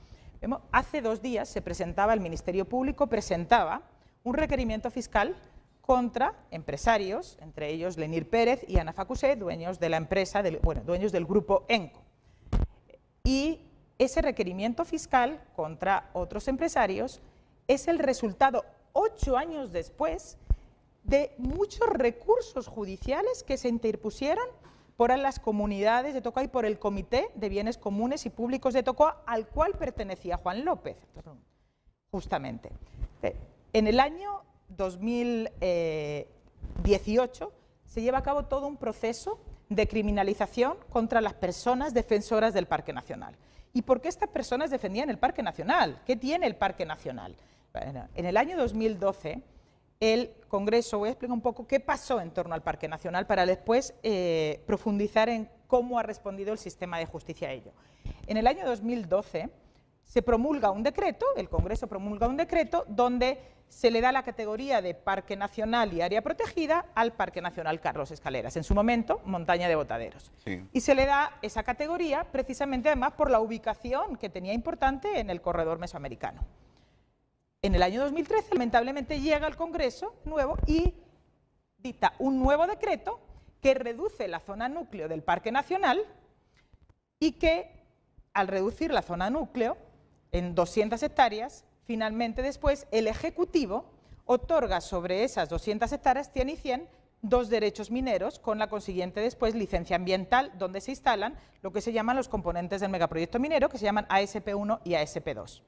Hace 2 días el Ministerio Público presentaba un requerimiento fiscal contra empresarios, entre ellos Lenir Pérez y Ana Facusé, dueños de la empresa, dueños del grupo ENCO. Y ese requerimiento fiscal contra otros empresarios es el resultado, 8 años después, de muchos recursos judiciales que se interpusieron por las comunidades de Tocoa y por el Comité de Bienes Comunes y Públicos de Tocoa, al cual pertenecía Juan López, justamente. En el año 2018 se lleva a cabo todo un proceso de criminalización contra las personas defensoras del Parque Nacional. ¿Y por qué estas personas defendían el Parque Nacional? ¿Qué tiene el Parque Nacional? Bueno, en el año 2012 el Congreso, voy a explicar un poco qué pasó en torno al Parque Nacional para después profundizar en cómo ha respondido el sistema de justicia a ello. En el año 2012 se promulga un decreto, el Congreso promulga un decreto donde se le da la categoría de Parque Nacional y Área Protegida al Parque Nacional Carlos Escaleras, en su momento Montaña de Botaderos. Sí. Y se le da esa categoría precisamente además por la ubicación que tenía importante en el corredor mesoamericano. En el año 2013, lamentablemente, llega al Congreso nuevo y dicta un nuevo decreto que reduce la zona núcleo del Parque Nacional y que, al reducir la zona núcleo en 200 hectáreas, finalmente después el Ejecutivo otorga sobre esas 200 hectáreas, 100 y 100, 2 derechos mineros con la consiguiente después licencia ambiental donde se instalan lo que se llaman los componentes del megaproyecto minero, que se llaman ASP1 y ASP2.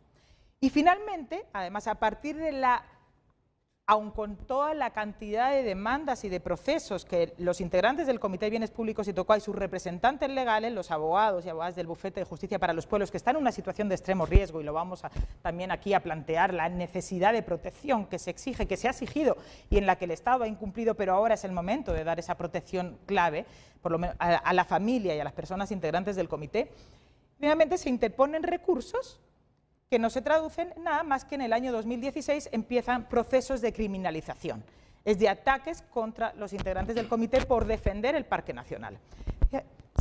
Y finalmente, además, a partir de aun con toda la cantidad de demandas y de procesos que los integrantes del Comité de Bienes Públicos y Tocoa y sus representantes legales, los abogados y abogadas del Bufete de Justicia para los Pueblos, que están en una situación de extremo riesgo, y lo vamos también aquí a plantear, la necesidad de protección que se exige, que se ha exigido y en la que el Estado ha incumplido, pero ahora es el momento de dar esa protección clave, por lo menos a la familia y a las personas integrantes del comité, finalmente se interponen recursos que no se traducen nada más que en el año 2016 empiezan procesos de criminalización, es de ataques contra los integrantes del comité por defender el Parque Nacional.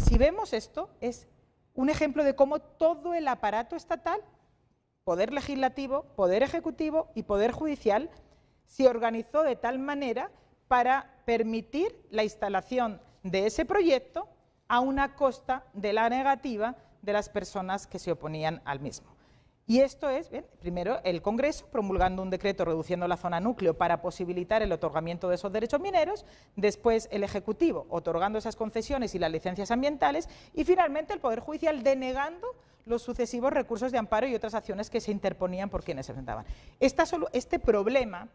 Si vemos esto, es un ejemplo de cómo todo el aparato estatal, poder legislativo, poder ejecutivo y poder judicial, se organizó de tal manera para permitir la instalación de ese proyecto a una costa de la negativa de las personas que se oponían al mismo. Y esto es, bien, primero, el Congreso promulgando un decreto reduciendo la zona núcleo para posibilitar el otorgamiento de esos derechos mineros, después el Ejecutivo otorgando esas concesiones y las licencias ambientales y finalmente el Poder Judicial denegando los sucesivos recursos de amparo y otras acciones que se interponían por quienes se enfrentaban. Este problema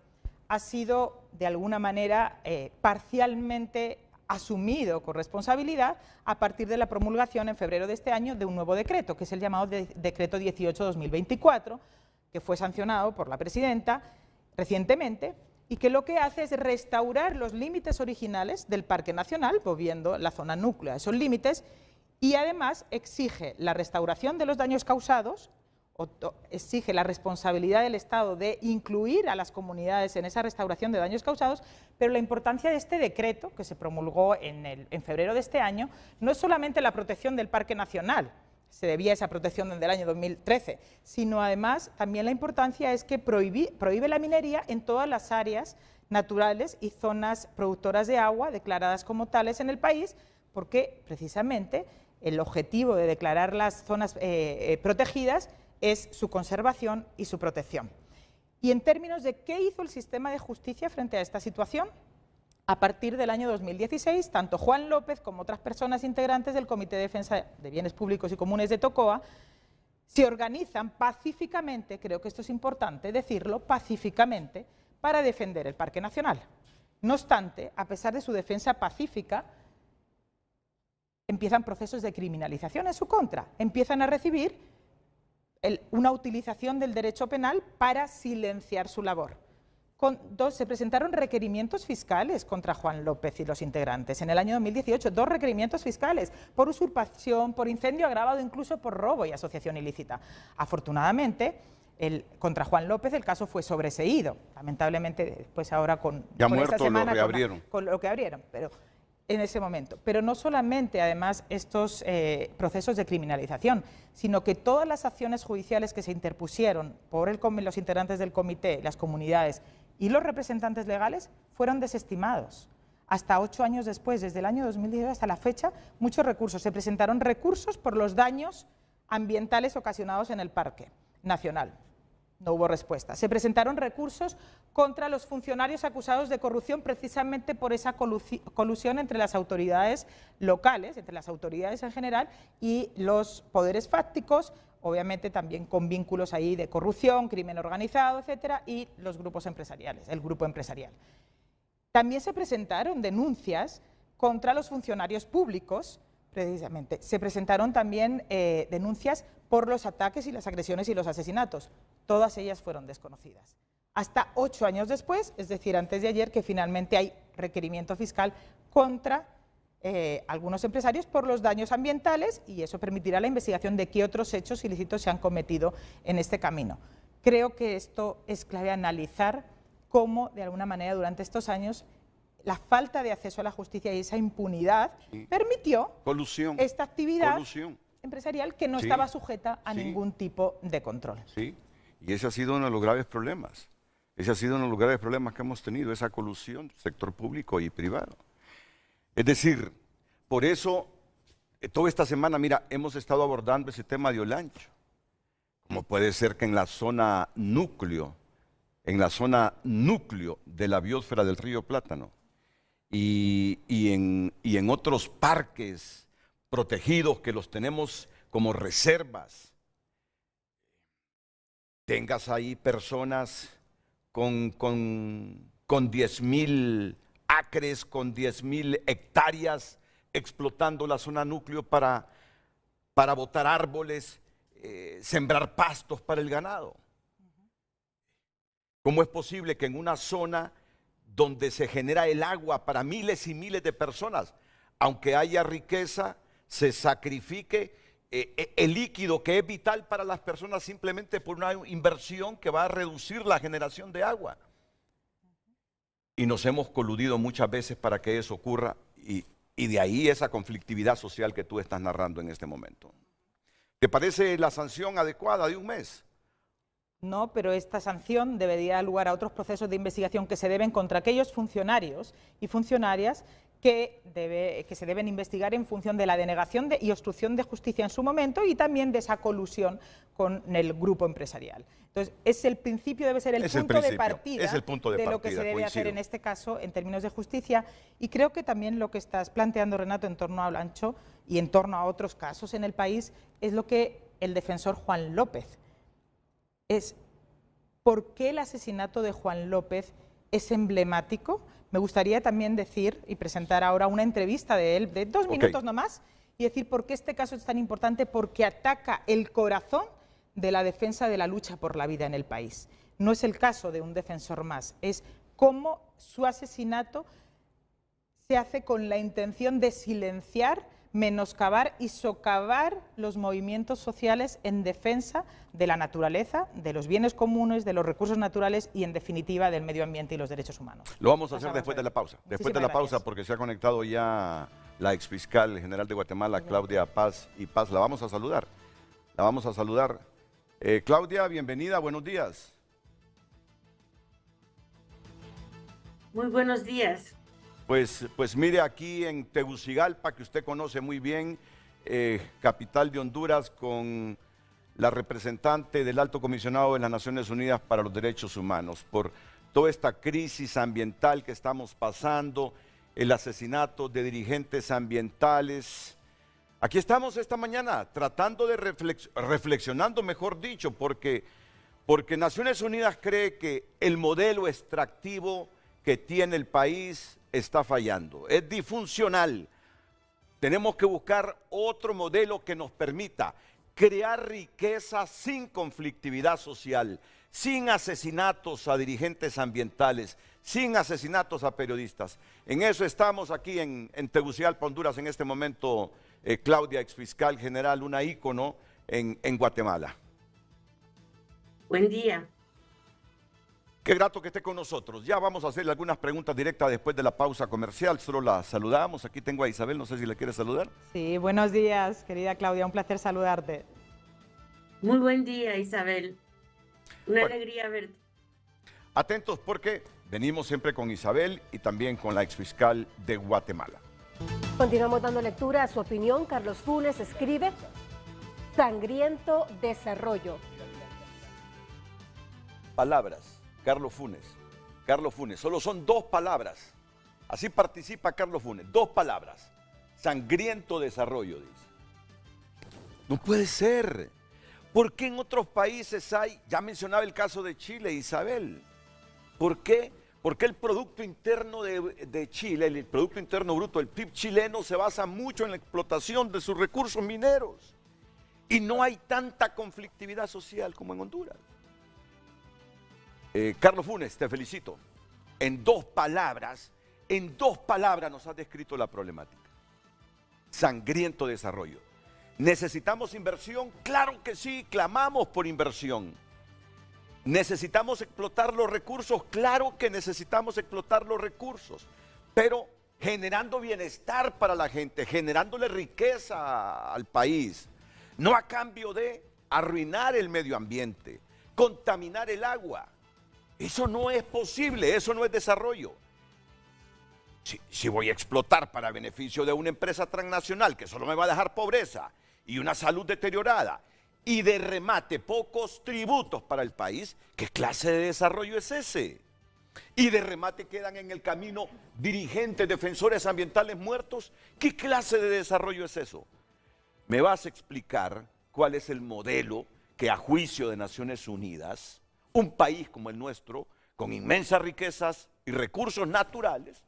ha sido, de alguna manera, parcialmente asumido con responsabilidad a partir de la promulgación en febrero de este año de un nuevo decreto, que es el llamado Decreto 18/2024, que fue sancionado por la presidenta recientemente y que lo que hace es restaurar los límites originales del Parque Nacional, volviendo la zona núclea a esos límites, y además exige la restauración de los daños causados, exige la responsabilidad del Estado de incluir a las comunidades en esa restauración de daños causados, pero la importancia de este decreto, que se promulgó en febrero de este año, no es solamente la protección del Parque Nacional, se debía a esa protección desde el año 2013, sino además también la importancia es que prohíbe la minería en todas las áreas naturales y zonas productoras de agua declaradas como tales en el país, porque precisamente el objetivo de declarar las zonas protegidas es su conservación y su protección. Y en términos de qué hizo el sistema de justicia frente a esta situación, a partir del año 2016, tanto Juan López como otras personas integrantes del Comité de Defensa de Bienes Públicos y Comunes de Tocoa se organizan pacíficamente, creo que esto es importante decirlo, pacíficamente, para defender el Parque Nacional. No obstante, a pesar de su defensa pacífica, empiezan procesos de criminalización en su contra, empiezan a recibir una utilización del derecho penal para silenciar su labor. Se presentaron requerimientos fiscales contra Juan López y los integrantes en el año 2018, 2 requerimientos fiscales por usurpación, por incendio agravado, incluso por robo y asociación ilícita. Afortunadamente, contra Juan López el caso fue sobreseído, lamentablemente después ahora con esta semana, con lo que abrieron, pero en ese momento. Pero no solamente, además, estos procesos de criminalización, sino que todas las acciones judiciales que se interpusieron por los integrantes del comité, las comunidades y los representantes legales fueron desestimados. Hasta 8 años después, desde el año 2010 hasta la fecha, muchos recursos. Se presentaron recursos por los daños ambientales ocasionados en el Parque Nacional. No hubo respuesta. Se presentaron recursos contra los funcionarios acusados de corrupción precisamente por esa colusión entre las autoridades locales, entre las autoridades en general y los poderes fácticos obviamente también con vínculos ahí de corrupción, crimen organizado, etcétera, y los grupos empresariales, el grupo empresarial. También se presentaron denuncias contra los funcionarios públicos, precisamente. Se presentaron también denuncias por los ataques y las agresiones y los asesinatos. Todas ellas fueron desconocidas. Hasta 8 años después, es decir, antes de ayer, que finalmente hay requerimiento fiscal contra algunos empresarios por los daños ambientales, y eso permitirá la investigación de qué otros hechos ilícitos se han cometido en este camino. Creo que esto es clave analizar cómo, de alguna manera, durante estos años, la falta de acceso a la justicia y esa impunidad permitió esta actividad empresarial que no estaba sujeta a ningún tipo de control. Sí, y ese ha sido uno de los graves problemas. Ese ha sido uno de los graves problemas que hemos tenido, esa colusión, sector público y privado. Es decir, por eso, toda esta semana, mira, hemos estado abordando ese tema de Olancho. Como puede ser que en la zona núcleo de la biosfera del río Plátano y en otros parques protegidos que los tenemos como reservas, tengas ahí personas con 10.000 acres, con 10.000 hectáreas, explotando la zona núcleo para botar árboles, sembrar pastos para el ganado. ¿Cómo es posible que en una zona donde se genera el agua para miles y miles de personas, aunque haya riqueza, se sacrifique el líquido que es vital para las personas simplemente por una inversión que va a reducir la generación de agua? Y nos hemos coludido muchas veces para que eso ocurra, y de ahí esa conflictividad social que tú estás narrando en este momento. ¿Te parece la sanción adecuada de 1 mes? No, pero esta sanción debería dar lugar a otros procesos de investigación que se deben contra aquellos funcionarios y funcionarias que se deben investigar en función de la denegación y obstrucción de justicia en su momento, y también de esa colusión con el grupo empresarial. Entonces, debe ser el punto de partida de lo que se debe hacer en este caso en términos de justicia. Y creo que también lo que estás planteando, Renato, en torno a Olancho y en torno a otros casos en el país, es lo que el defensor Juan López es. ¿Por qué el asesinato de Juan López es emblemático? Me gustaría también decir y presentar ahora una entrevista de él, de 2 minutos nomás, y decir por qué este caso es tan importante, porque ataca el corazón de la defensa de la lucha por la vida en el país. No es el caso de un defensor más, es cómo su asesinato se hace con la intención de silenciar, menoscabar y socavar los movimientos sociales en defensa de la naturaleza, de los bienes comunes, de los recursos naturales y, en definitiva, del medio ambiente y los derechos humanos. Lo vamos a hacer después de la pausa. Después de la pausa, porque se ha conectado ya la exfiscal general de Guatemala, Claudia Paz. Y Paz, la vamos a saludar. La vamos a saludar. Claudia, bienvenida, buenos días. Muy buenos días. Pues mire, aquí en Tegucigalpa, que usted conoce muy bien, capital de Honduras, con la representante del Alto Comisionado de las Naciones Unidas para los Derechos Humanos, por toda esta crisis ambiental que estamos pasando, el asesinato de dirigentes ambientales. Aquí estamos esta mañana tratando de reflexionando, mejor dicho, porque Naciones Unidas cree que el modelo extractivo que tiene el país está fallando, es disfuncional. Tenemos que buscar otro modelo que nos permita crear riqueza sin conflictividad social, sin asesinatos a dirigentes ambientales, sin asesinatos a periodistas. En eso estamos aquí en Tegucigalpa, Honduras, en este momento, Claudia, exfiscal general, una ícono en Guatemala. Buen día. Qué grato que esté con nosotros. Ya vamos a hacerle algunas preguntas directas después de la pausa comercial. Solo la saludamos. Aquí tengo a Isabel, no sé si le quiere saludar. Sí, buenos días, querida Claudia, un placer saludarte. Muy buen día, Isabel. Una alegría verte. Atentos porque venimos siempre con Isabel y también con la exfiscal de Guatemala. Continuamos dando lectura a su opinión. Carlos Funes escribe: sangriento desarrollo. Palabras. Carlos Funes, solo son 2 palabras. Así participa Carlos Funes, 2 palabras. Sangriento desarrollo, dice. No puede ser. ¿Por qué en otros países hay, ya mencionaba el caso de Chile, Isabel? ¿Por qué? Porque el Producto Interno de Chile, el Producto Interno Bruto, el PIB chileno se basa mucho en la explotación de sus recursos mineros. Y no hay tanta conflictividad social como en Honduras. Carlos Funes, te felicito. En dos palabras nos has descrito la problemática. Sangriento desarrollo. ¿Necesitamos inversión? Claro que sí, clamamos por inversión. ¿Necesitamos explotar los recursos? Claro que necesitamos explotar los recursos, pero generando bienestar para la gente, generándole riqueza al país, no a cambio de arruinar el medio ambiente, contaminar el agua. Eso no es posible, eso no es desarrollo. Si voy a explotar para beneficio de una empresa transnacional que solo me va a dejar pobreza y una salud deteriorada, y de remate pocos tributos para el país, ¿qué clase de desarrollo es ese? Y de remate quedan en el camino dirigentes, defensores ambientales muertos, ¿qué clase de desarrollo es eso? ¿Me vas a explicar cuál es el modelo que a juicio de Naciones Unidas, un país como el nuestro, con inmensas riquezas y recursos naturales,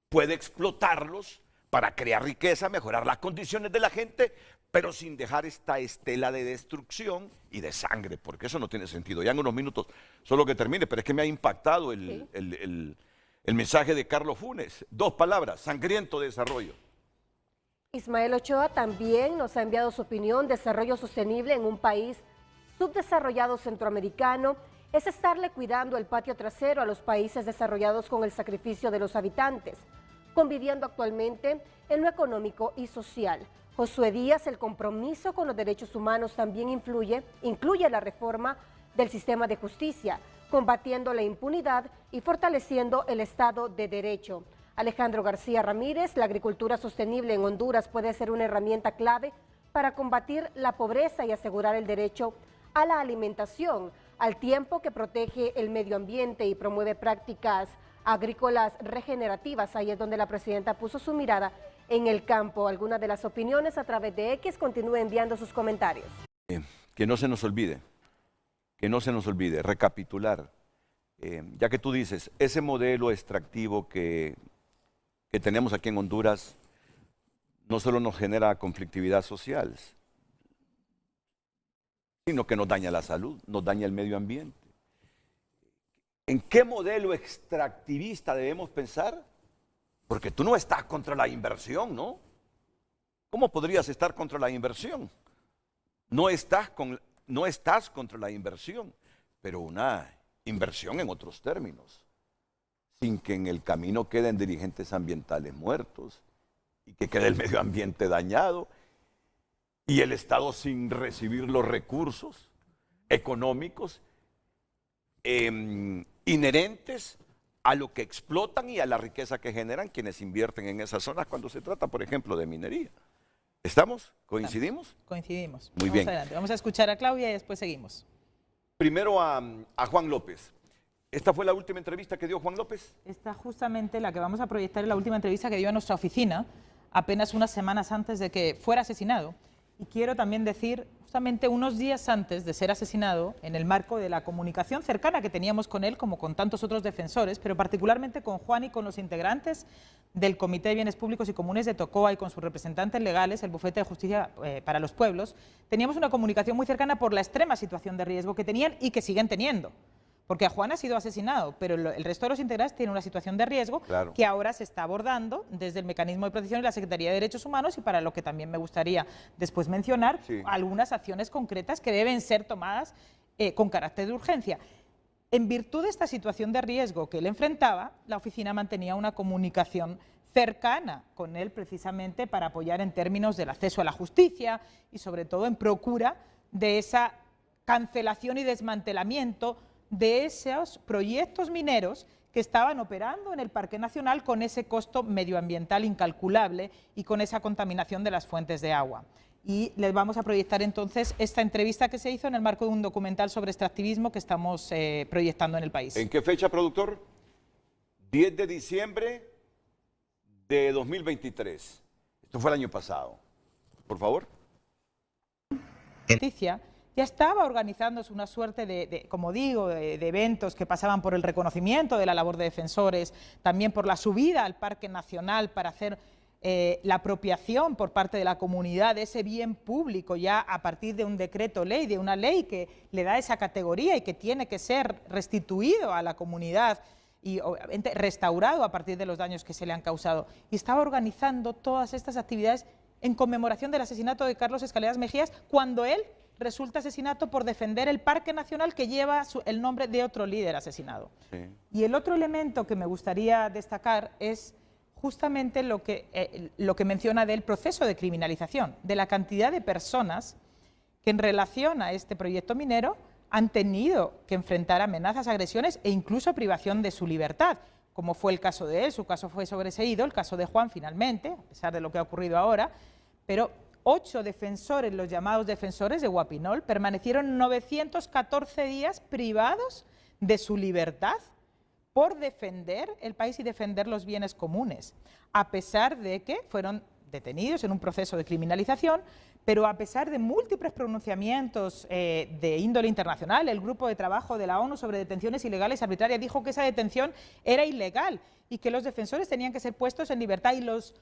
puede explotarlos para crear riqueza, mejorar las condiciones de la gente, pero sin dejar esta estela de destrucción y de sangre, porque eso no tiene sentido? Ya en unos minutos, solo que termine, pero es que me ha impactado el mensaje de Carlos Funes. Dos palabras: sangriento desarrollo. Ismael Ochoa también nos ha enviado su opinión. Desarrollo sostenible en un país subdesarrollado centroamericano es estarle cuidando el patio trasero a los países desarrollados con el sacrificio de los habitantes, conviviendo actualmente en lo económico y social. Josué Díaz, el compromiso con los derechos humanos también incluye la reforma del sistema de justicia, combatiendo la impunidad y fortaleciendo el Estado de Derecho. Alejandro García Ramírez, la agricultura sostenible en Honduras puede ser una herramienta clave para combatir la pobreza y asegurar el derecho a la alimentación, al tiempo que protege el medio ambiente y promueve prácticas agrícolas regenerativas. Ahí es donde la presidenta puso su mirada en el campo. Algunas de las opiniones a través de X. Continúe enviando sus comentarios. Que no se nos olvide, recapitular. Ya que tú dices, ese modelo extractivo que tenemos aquí en Honduras no solo nos genera conflictividad social, sino que nos daña la salud, nos daña el medio ambiente. ¿En qué modelo extractivista debemos pensar? Porque tú no estás contra la inversión, ¿no? ¿Cómo podrías estar contra la inversión? No estás contra la inversión, pero una inversión en otros términos, sin que en el camino queden dirigentes ambientales muertos y que quede el medio ambiente dañado y el Estado sin recibir los recursos económicos inherentes a lo que explotan y a la riqueza que generan quienes invierten en esas zonas cuando se trata, por ejemplo, de minería. ¿Estamos? ¿Coincidimos? Coincidimos. Muy bien. Adelante. Vamos a escuchar a Claudia y después seguimos. Primero a Juan López. ¿Esta fue la última entrevista que dio Juan López? Esta justamente la que vamos a proyectar es la última entrevista que dio a nuestra oficina, apenas unas semanas antes de que fuera asesinado. Y quiero también decir, justamente unos días antes de ser asesinado, en el marco de la comunicación cercana que teníamos con él, como con tantos otros defensores, pero particularmente con Juan y con los integrantes del Comité de Bienes Públicos y Comunes de Tocoa y con sus representantes legales, el Bufete de Justicia para los Pueblos, teníamos una comunicación muy cercana por la extrema situación de riesgo que tenían y que siguen teniendo. Porque a Juan ha sido asesinado, pero el resto de los integrantes tienen una situación de riesgo que ahora se está abordando desde el Mecanismo de Protección y la Secretaría de Derechos Humanos, y para lo que también me gustaría después mencionar algunas acciones concretas que deben ser tomadas con carácter de urgencia. En virtud de esta situación de riesgo que él enfrentaba, la oficina mantenía una comunicación cercana con él precisamente para apoyar en términos del acceso a la justicia y sobre todo en procura de esa cancelación y desmantelamiento de esos proyectos mineros que estaban operando en el Parque Nacional con ese costo medioambiental incalculable y con esa contaminación de las fuentes de agua. Y les vamos a proyectar entonces esta entrevista que se hizo en el marco de un documental sobre extractivismo que estamos proyectando en el país. ¿En qué fecha, productor? 10 de diciembre de 2023. Esto fue el año pasado. Por favor. Justicia ya estaba organizándose una suerte como digo, de eventos que pasaban por el reconocimiento de la labor de defensores, también por la subida al Parque Nacional para hacer la apropiación por parte de la comunidad de ese bien público ya a partir de un decreto ley, de una ley que le da esa categoría y que tiene que ser restituido a la comunidad y obviamente restaurado a partir de los daños que se le han causado. Y estaba organizando todas estas actividades en conmemoración del asesinato de Carlos Escaleras Mejías, cuando él resulta asesinato por defender el Parque Nacional que lleva el nombre de otro líder asesinado. Sí. Y el otro elemento que me gustaría destacar es justamente lo que menciona del proceso de criminalización, de la cantidad de personas que en relación a este proyecto minero han tenido que enfrentar amenazas, agresiones e incluso privación de su libertad, como fue el caso de él. Su caso fue sobreseído, el caso de Juan finalmente, a pesar de lo que ha ocurrido ahora, pero 8 defensores, los llamados defensores de Guapinol, permanecieron 914 días privados de su libertad por defender el país y defender los bienes comunes, a pesar de que fueron detenidos en un proceso de criminalización, pero a pesar de múltiples pronunciamientos de índole internacional. El grupo de trabajo de la ONU sobre detenciones ilegales y arbitrarias dijo que esa detención era ilegal y que los defensores tenían que ser puestos en libertad, y los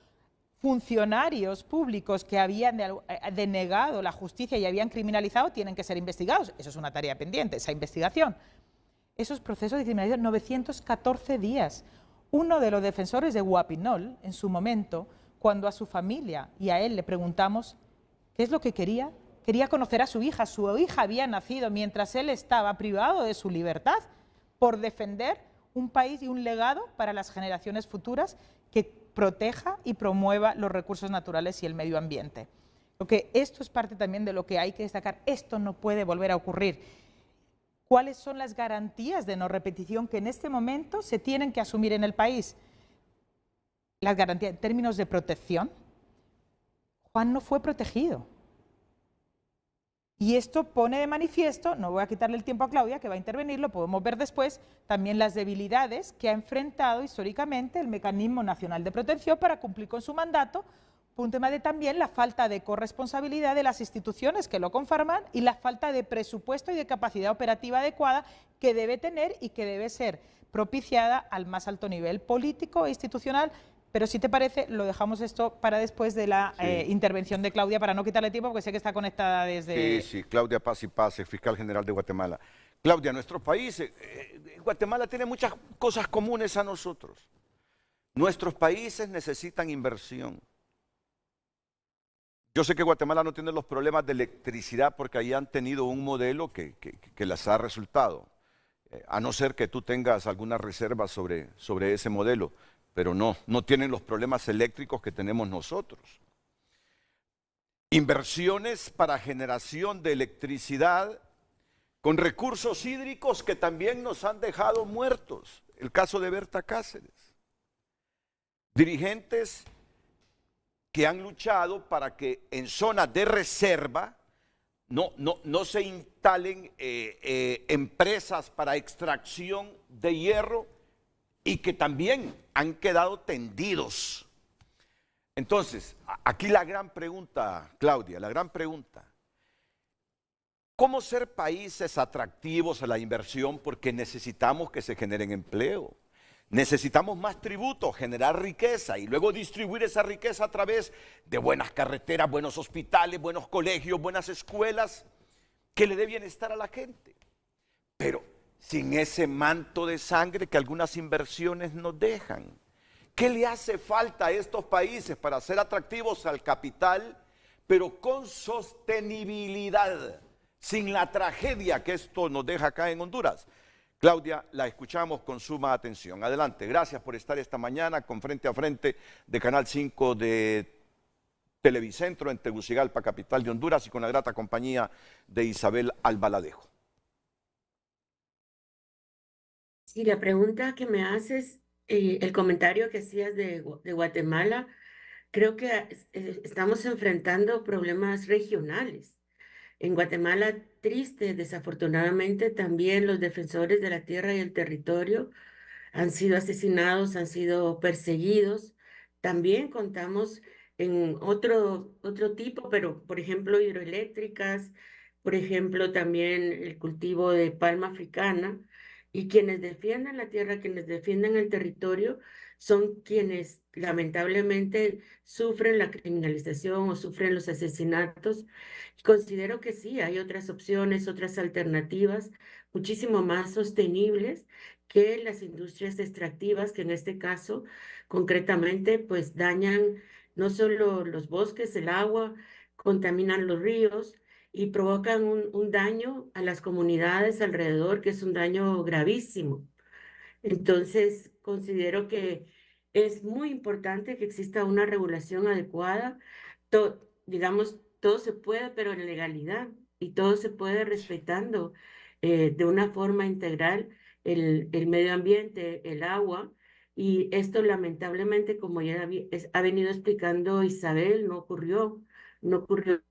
funcionarios públicos que habían denegado la justicia y habían criminalizado tienen que ser investigados. Eso es una tarea pendiente, esa investigación. Esos procesos de criminalización, 914 días. Uno de los defensores de Guapinol, en su momento, cuando a su familia y a él le preguntamos qué es lo que quería conocer a su hija. Su hija había nacido mientras él estaba privado de su libertad por defender un país y un legado para las generaciones futuras que proteja y promueva los recursos naturales y el medio ambiente. Porque esto es parte también de lo que hay que destacar. Esto no puede volver a ocurrir. ¿Cuáles son las garantías de no repetición que en este momento se tienen que asumir en el país? Las garantías en términos de protección. Juan no fue protegido. Y esto pone de manifiesto, no voy a quitarle el tiempo a Claudia, que va a intervenir, lo podemos ver después, también las debilidades que ha enfrentado históricamente el Mecanismo Nacional de Protección para cumplir con su mandato, por un tema de también la falta de corresponsabilidad de las instituciones que lo conforman y la falta de presupuesto y de capacidad operativa adecuada que debe tener y que debe ser propiciada al más alto nivel político e institucional. Pero si te parece, lo dejamos esto para después de la intervención de Claudia, para no quitarle tiempo, porque sé que está conectada desde... Sí, Claudia Paz y Paz, fiscal general de Guatemala. Claudia, nuestro país, Guatemala tiene muchas cosas comunes a nosotros. Nuestros países necesitan inversión. Yo sé que Guatemala no tiene los problemas de electricidad porque ahí han tenido un modelo que les ha resultado, a no ser que tú tengas alguna reserva sobre ese modelo, pero no tienen los problemas eléctricos que tenemos nosotros. Inversiones para generación de electricidad con recursos hídricos que también nos han dejado muertos. El caso de Berta Cáceres. Dirigentes que han luchado para que en zonas de reserva no se instalen empresas para extracción de hierro y que también han quedado tendidos. Entonces, aquí la gran pregunta, Claudia, la gran pregunta. ¿Cómo ser países atractivos a la inversión? Porque necesitamos que se generen empleo. Necesitamos más tributos, generar riqueza y luego distribuir esa riqueza a través de buenas carreteras, buenos hospitales, buenos colegios, buenas escuelas, que le dé bienestar a la gente. Pero sin ese manto de sangre que algunas inversiones nos dejan. ¿Qué le hace falta a estos países para ser atractivos al capital, pero con sostenibilidad, sin la tragedia que esto nos deja acá en Honduras? Claudia, la escuchamos con suma atención. Adelante, gracias por estar esta mañana con Frente a Frente de Canal 5 de Televicentro en Tegucigalpa, capital de Honduras, y con la grata compañía de Isabel Albaladejo. Sí, la pregunta que me haces, el comentario que hacías de Guatemala, creo que estamos enfrentando problemas regionales. En Guatemala, triste, desafortunadamente, también los defensores de la tierra y el territorio han sido asesinados, han sido perseguidos. También contamos en otro tipo, pero por ejemplo hidroeléctricas, por ejemplo, también el cultivo de palma africana, y quienes defienden la tierra, quienes defienden el territorio, son quienes lamentablemente sufren la criminalización o sufren los asesinatos. Considero que sí, hay otras opciones, otras alternativas, muchísimo más sostenibles que las industrias extractivas, que en este caso, concretamente, pues dañan no solo los bosques, el agua, contaminan los ríos y provocan un daño a las comunidades alrededor, que es un daño gravísimo. Entonces, considero que es muy importante que exista una regulación adecuada. Digamos, todo se puede, pero en legalidad, y todo se puede respetando de una forma integral el medio ambiente, el agua. Y esto lamentablemente, como ya ha venido explicando Isabel, no ocurrió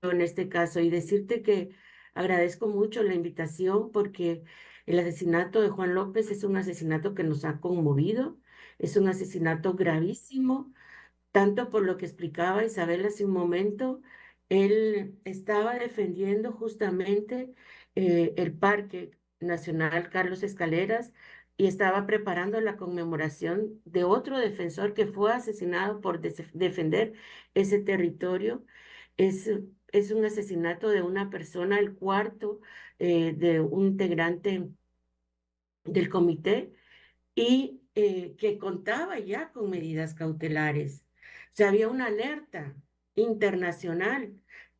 en este caso. Y decirte que agradezco mucho la invitación porque el asesinato de Juan López es un asesinato que nos ha conmovido, es un asesinato gravísimo, tanto por lo que explicaba Isabel hace un momento. Él estaba defendiendo justamente el Parque Nacional Carlos Escaleras y estaba preparando la conmemoración de otro defensor que fue asesinado por defender ese territorio. Es, es un asesinato de una persona, el cuarto de un integrante del comité y que contaba ya con medidas cautelares. O sea, había una alerta internacional,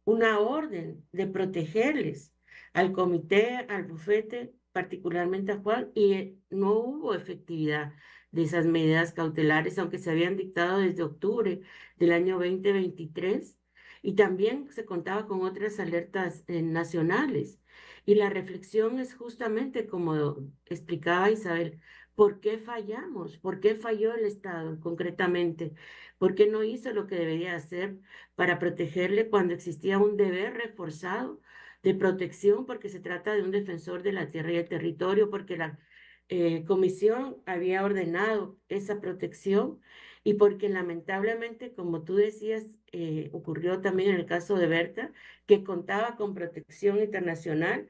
una orden de protegerles al comité, al bufete, particularmente a Juan, y no hubo efectividad de esas medidas cautelares, aunque se habían dictado desde octubre del año 2023, y también se contaba con otras alertas nacionales. Y la reflexión es justamente como explicaba Isabel, ¿por qué fallamos? ¿Por qué falló el Estado concretamente? ¿Por qué no hizo lo que debería hacer para protegerle cuando existía un deber reforzado de protección? Porque se trata de un defensor de la tierra y el territorio, porque la comisión había ordenado esa protección y porque lamentablemente, como tú decías, ocurrió también en el caso de Berta, que contaba con protección internacional,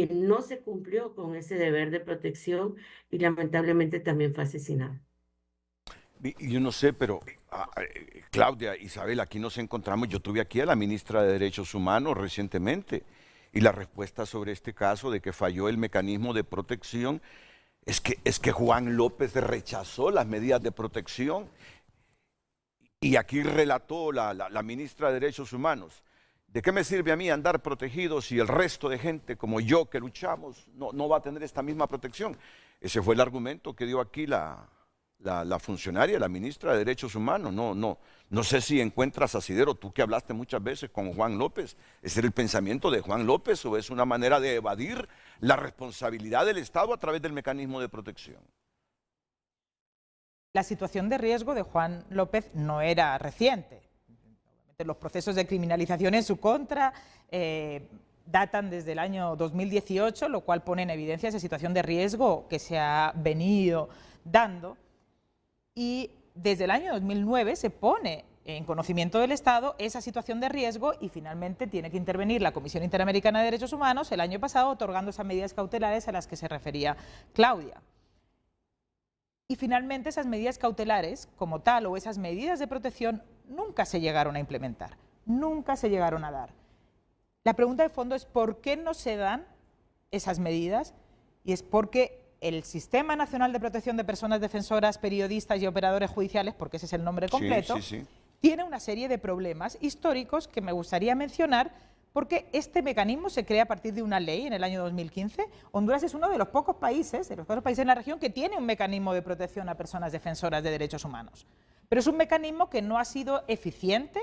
no se cumplió con ese deber de protección y lamentablemente también fue asesinado. Y yo no sé, pero Claudia, Isabel, aquí nos encontramos. Yo tuve aquí a la ministra de Derechos Humanos recientemente y la respuesta sobre este caso de que falló el mecanismo de protección es que Juan López rechazó las medidas de protección. Y aquí relató la ministra de Derechos Humanos. ¿De qué me sirve a mí andar protegido si el resto de gente como yo que luchamos no va a tener esta misma protección? Ese fue el argumento que dio aquí la funcionaria, la ministra de Derechos Humanos. No sé si encuentras asidero, tú que hablaste muchas veces con Juan López, ¿es el pensamiento de Juan López o es una manera de evadir la responsabilidad del Estado a través del mecanismo de protección? La situación de riesgo de Juan López no era reciente. Los procesos de criminalización en su contra datan desde el año 2018, lo cual pone en evidencia esa situación de riesgo que se ha venido dando. Y desde el año 2009 se pone en conocimiento del Estado esa situación de riesgo y finalmente tiene que intervenir la Comisión Interamericana de Derechos Humanos el año pasado otorgando esas medidas cautelares a las que se refería Claudia. Y finalmente esas medidas cautelares como tal o esas medidas de protección nunca se llegaron a implementar, nunca se llegaron a dar. La pregunta de fondo es ¿por qué no se dan esas medidas? Y es porque el Sistema Nacional de Protección de Personas Defensoras, Periodistas y Operadores Judiciales, porque ese es el nombre completo, tiene una serie de problemas históricos que me gustaría mencionar porque este mecanismo se crea a partir de una ley en el año 2015. Honduras es uno de los pocos países, en la región que tiene un mecanismo de protección a personas defensoras de derechos humanos. Pero es un mecanismo que no ha sido eficiente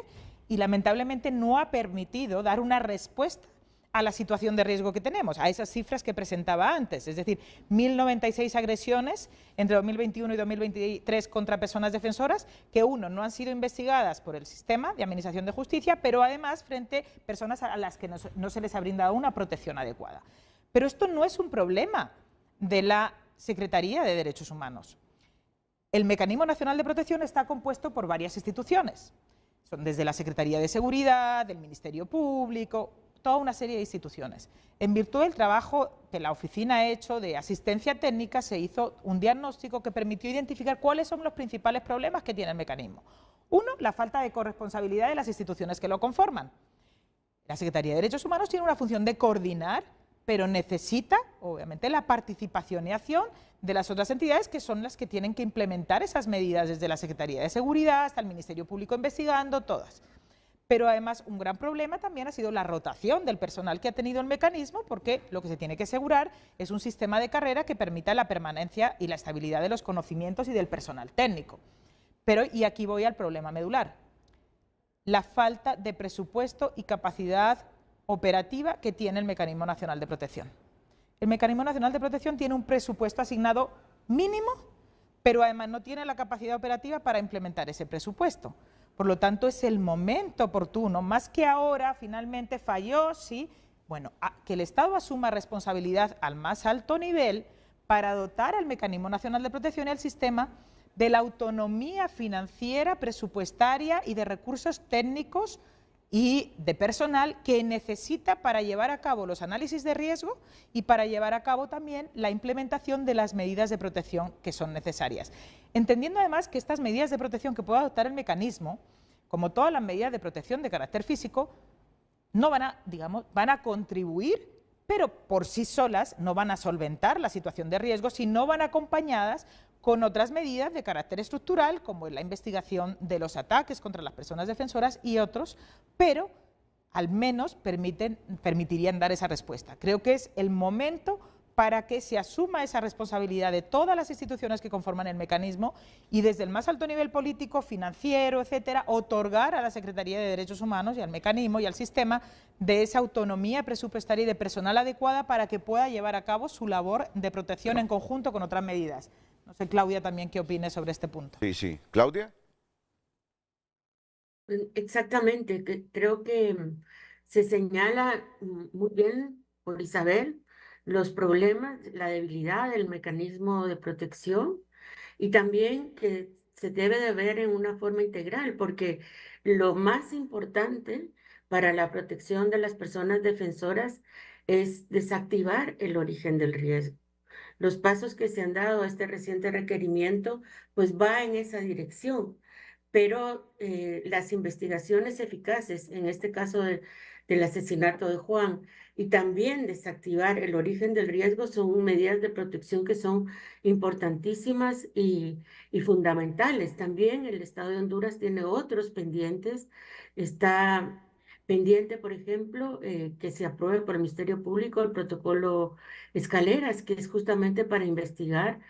y lamentablemente no ha permitido dar una respuesta a la situación de riesgo que tenemos, a esas cifras que presentaba antes, es decir, 1.096 agresiones entre 2021 y 2023 contra personas defensoras que, uno, no han sido investigadas por el sistema de administración de justicia, pero además frente a personas a las que no se les ha brindado una protección adecuada. Pero esto no es un problema de la Secretaría de Derechos Humanos. El Mecanismo Nacional de Protección está compuesto por varias instituciones. Son desde la Secretaría de Seguridad, del Ministerio Público, toda una serie de instituciones. En virtud del trabajo que la oficina ha hecho de asistencia técnica, se hizo un diagnóstico que permitió identificar cuáles son los principales problemas que tiene el mecanismo. Uno, la falta de corresponsabilidad de las instituciones que lo conforman. La Secretaría de Derechos Humanos tiene una función de coordinar, pero necesita, obviamente, la participación y acción de las otras entidades que son las que tienen que implementar esas medidas, desde la Secretaría de Seguridad hasta el Ministerio Público investigando, todas. Pero además un gran problema también ha sido la rotación del personal que ha tenido el mecanismo, porque lo que se tiene que asegurar es un sistema de carrera que permita la permanencia y la estabilidad de los conocimientos y del personal técnico. Pero, y aquí voy al problema medular, la falta de presupuesto y capacidad operativa que tiene el Mecanismo Nacional de Protección. El Mecanismo Nacional de Protección tiene un presupuesto asignado mínimo, pero además no tiene la capacidad operativa para implementar ese presupuesto. Por lo tanto, es el momento oportuno, más que ahora, finalmente falló, sí, bueno, que el Estado asuma responsabilidad al más alto nivel para dotar al Mecanismo Nacional de Protección y al sistema de la autonomía financiera, presupuestaria y de recursos técnicos y de personal que necesita para llevar a cabo los análisis de riesgo y para llevar a cabo también la implementación de las medidas de protección que son necesarias. Entendiendo además que estas medidas de protección que puede adoptar el mecanismo, como todas las medidas de protección de carácter físico, no van a, digamos, van a contribuir, pero por sí solas no van a solventar la situación de riesgo si no van acompañadas con otras medidas de carácter estructural, como la investigación de los ataques contra las personas defensoras y otros, pero al menos permitirían dar esa respuesta. Creo que es el momento para que se asuma esa responsabilidad de todas las instituciones que conforman el mecanismo y desde el más alto nivel político, financiero, etcétera, otorgar a la Secretaría de Derechos Humanos y al mecanismo y al sistema de esa autonomía presupuestaria y de personal adecuada para que pueda llevar a cabo su labor de protección en conjunto con otras medidas. No sé, Claudia, también qué opine sobre este punto. Sí, sí. ¿Claudia? Exactamente, creo que se señala muy bien por Isabel los problemas, la debilidad del mecanismo de protección y también que se debe de ver en una forma integral, porque lo más importante para la protección de las personas defensoras es desactivar el origen del riesgo. Los pasos que se han dado a este reciente requerimiento, pues va en esa dirección, pero las investigaciones eficaces, en este caso del asesinato de Juan, y también desactivar el origen del riesgo son medidas de protección que son importantísimas y fundamentales. También el Estado de Honduras tiene otros pendientes, está pendiente, por ejemplo, que se apruebe por el Ministerio Público el protocolo Escaleras, que es justamente para investigar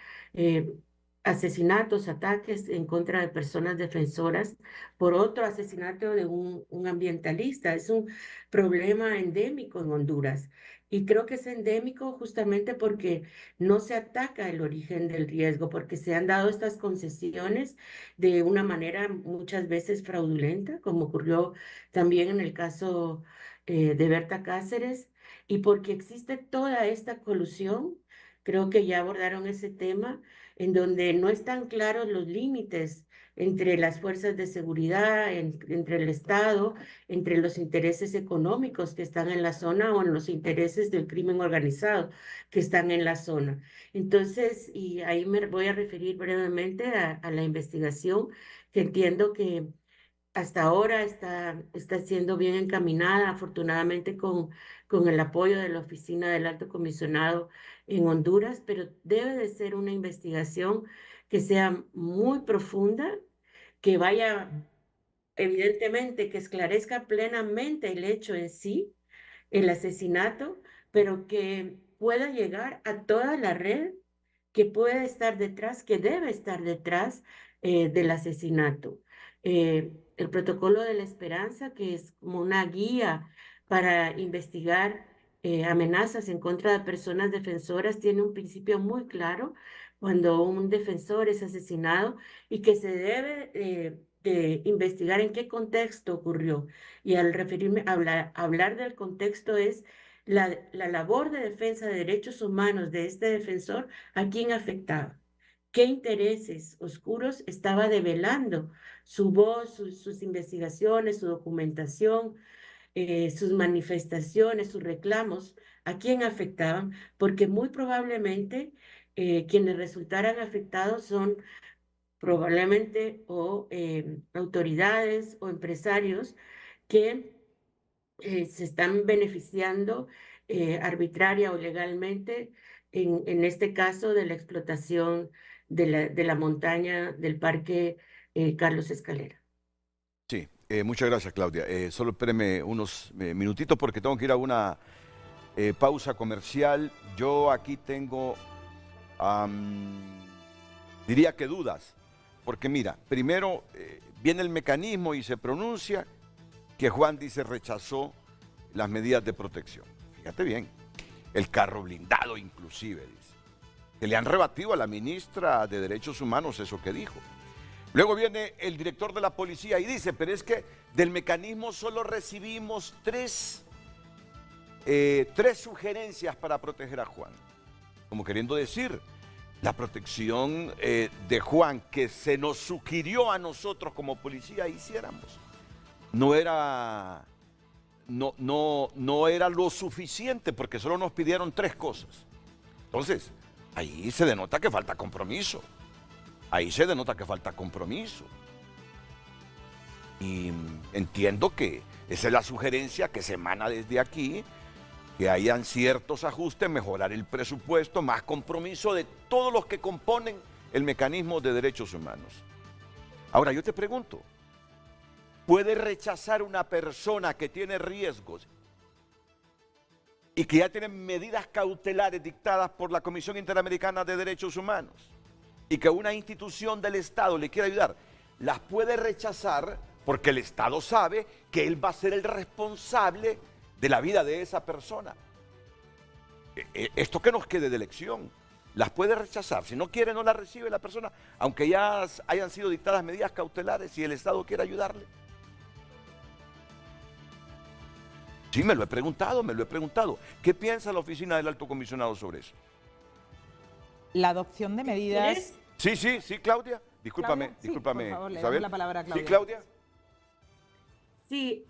asesinatos, ataques en contra de personas defensoras por otro asesinato de un ambientalista. Es un problema endémico en Honduras. Y creo que es endémico justamente porque no se ataca el origen del riesgo, porque se han dado estas concesiones de una manera muchas veces fraudulenta, como ocurrió también en el caso de Berta Cáceres, y porque existe toda esta colusión. Creo que ya abordaron ese tema, en donde no están claros los límites entre las fuerzas de seguridad, entre el Estado, entre los intereses económicos que están en la zona o en los intereses del crimen organizado que están en la zona. Entonces, y ahí me voy a referir brevemente a la investigación, que entiendo que hasta ahora está siendo bien encaminada, afortunadamente con el apoyo de la Oficina del Alto Comisionado en Honduras, pero debe de ser una investigación que sea muy profunda, que vaya, evidentemente, que esclarezca plenamente el hecho en sí, el asesinato, pero que pueda llegar a toda la red que puede estar detrás, que debe estar detrás del asesinato. El protocolo de la esperanza, que es como una guía para investigar amenazas en contra de personas defensoras, tiene un principio muy claro cuando un defensor es asesinado y que se debe de investigar en qué contexto ocurrió. Y al referirme a hablar del contexto es la labor de defensa de derechos humanos de este defensor, ¿a quién afectaba? ¿Qué intereses oscuros estaba develando su voz, sus investigaciones, su documentación? sus manifestaciones, sus reclamos, a quién afectaban, porque muy probablemente quienes resultaran afectados son probablemente o autoridades o empresarios que se están beneficiando arbitraria o legalmente, en este caso de la explotación de la montaña del Parque Carlos Escalera. Sí, muchas gracias, Claudia. Solo espéreme unos minutitos porque tengo que ir a una pausa comercial. Yo aquí tengo, diría que dudas, porque mira, primero viene el mecanismo y se pronuncia que Juan dice rechazó las medidas de protección. Fíjate bien, el carro blindado inclusive, dice. Que le han rebatido a la ministra de Derechos Humanos eso que dijo. Luego viene el director de la policía y dice, pero es que del mecanismo solo recibimos tres sugerencias para proteger a Juan. Como queriendo decir, la protección de Juan que se nos sugirió a nosotros como policía hiciéramos, no era lo suficiente porque solo nos pidieron tres cosas. Entonces, ahí se denota que falta compromiso. Ahí se denota que falta compromiso. Y entiendo que esa es la sugerencia que se emana desde aquí, que hayan ciertos ajustes, mejorar el presupuesto, más compromiso de todos los que componen el mecanismo de derechos humanos. Ahora, yo te pregunto, ¿puede rechazar una persona que tiene riesgos y que ya tiene medidas cautelares dictadas por la Comisión Interamericana de Derechos Humanos y que una institución del Estado le quiere ayudar? Las puede rechazar porque el Estado sabe que él va a ser el responsable de la vida de esa persona. Esto que nos quede de elección, las puede rechazar. Si no quiere, no la recibe la persona, aunque ya hayan sido dictadas medidas cautelares y el Estado quiere ayudarle. Sí, me lo he preguntado. ¿Qué piensa la oficina del Alto Comisionado sobre eso? La adopción de medidas... Sí, Claudia. Discúlpame, Sí, por favor, le Isabel. damos la palabra a Claudia. Sí, Claudia. Sí,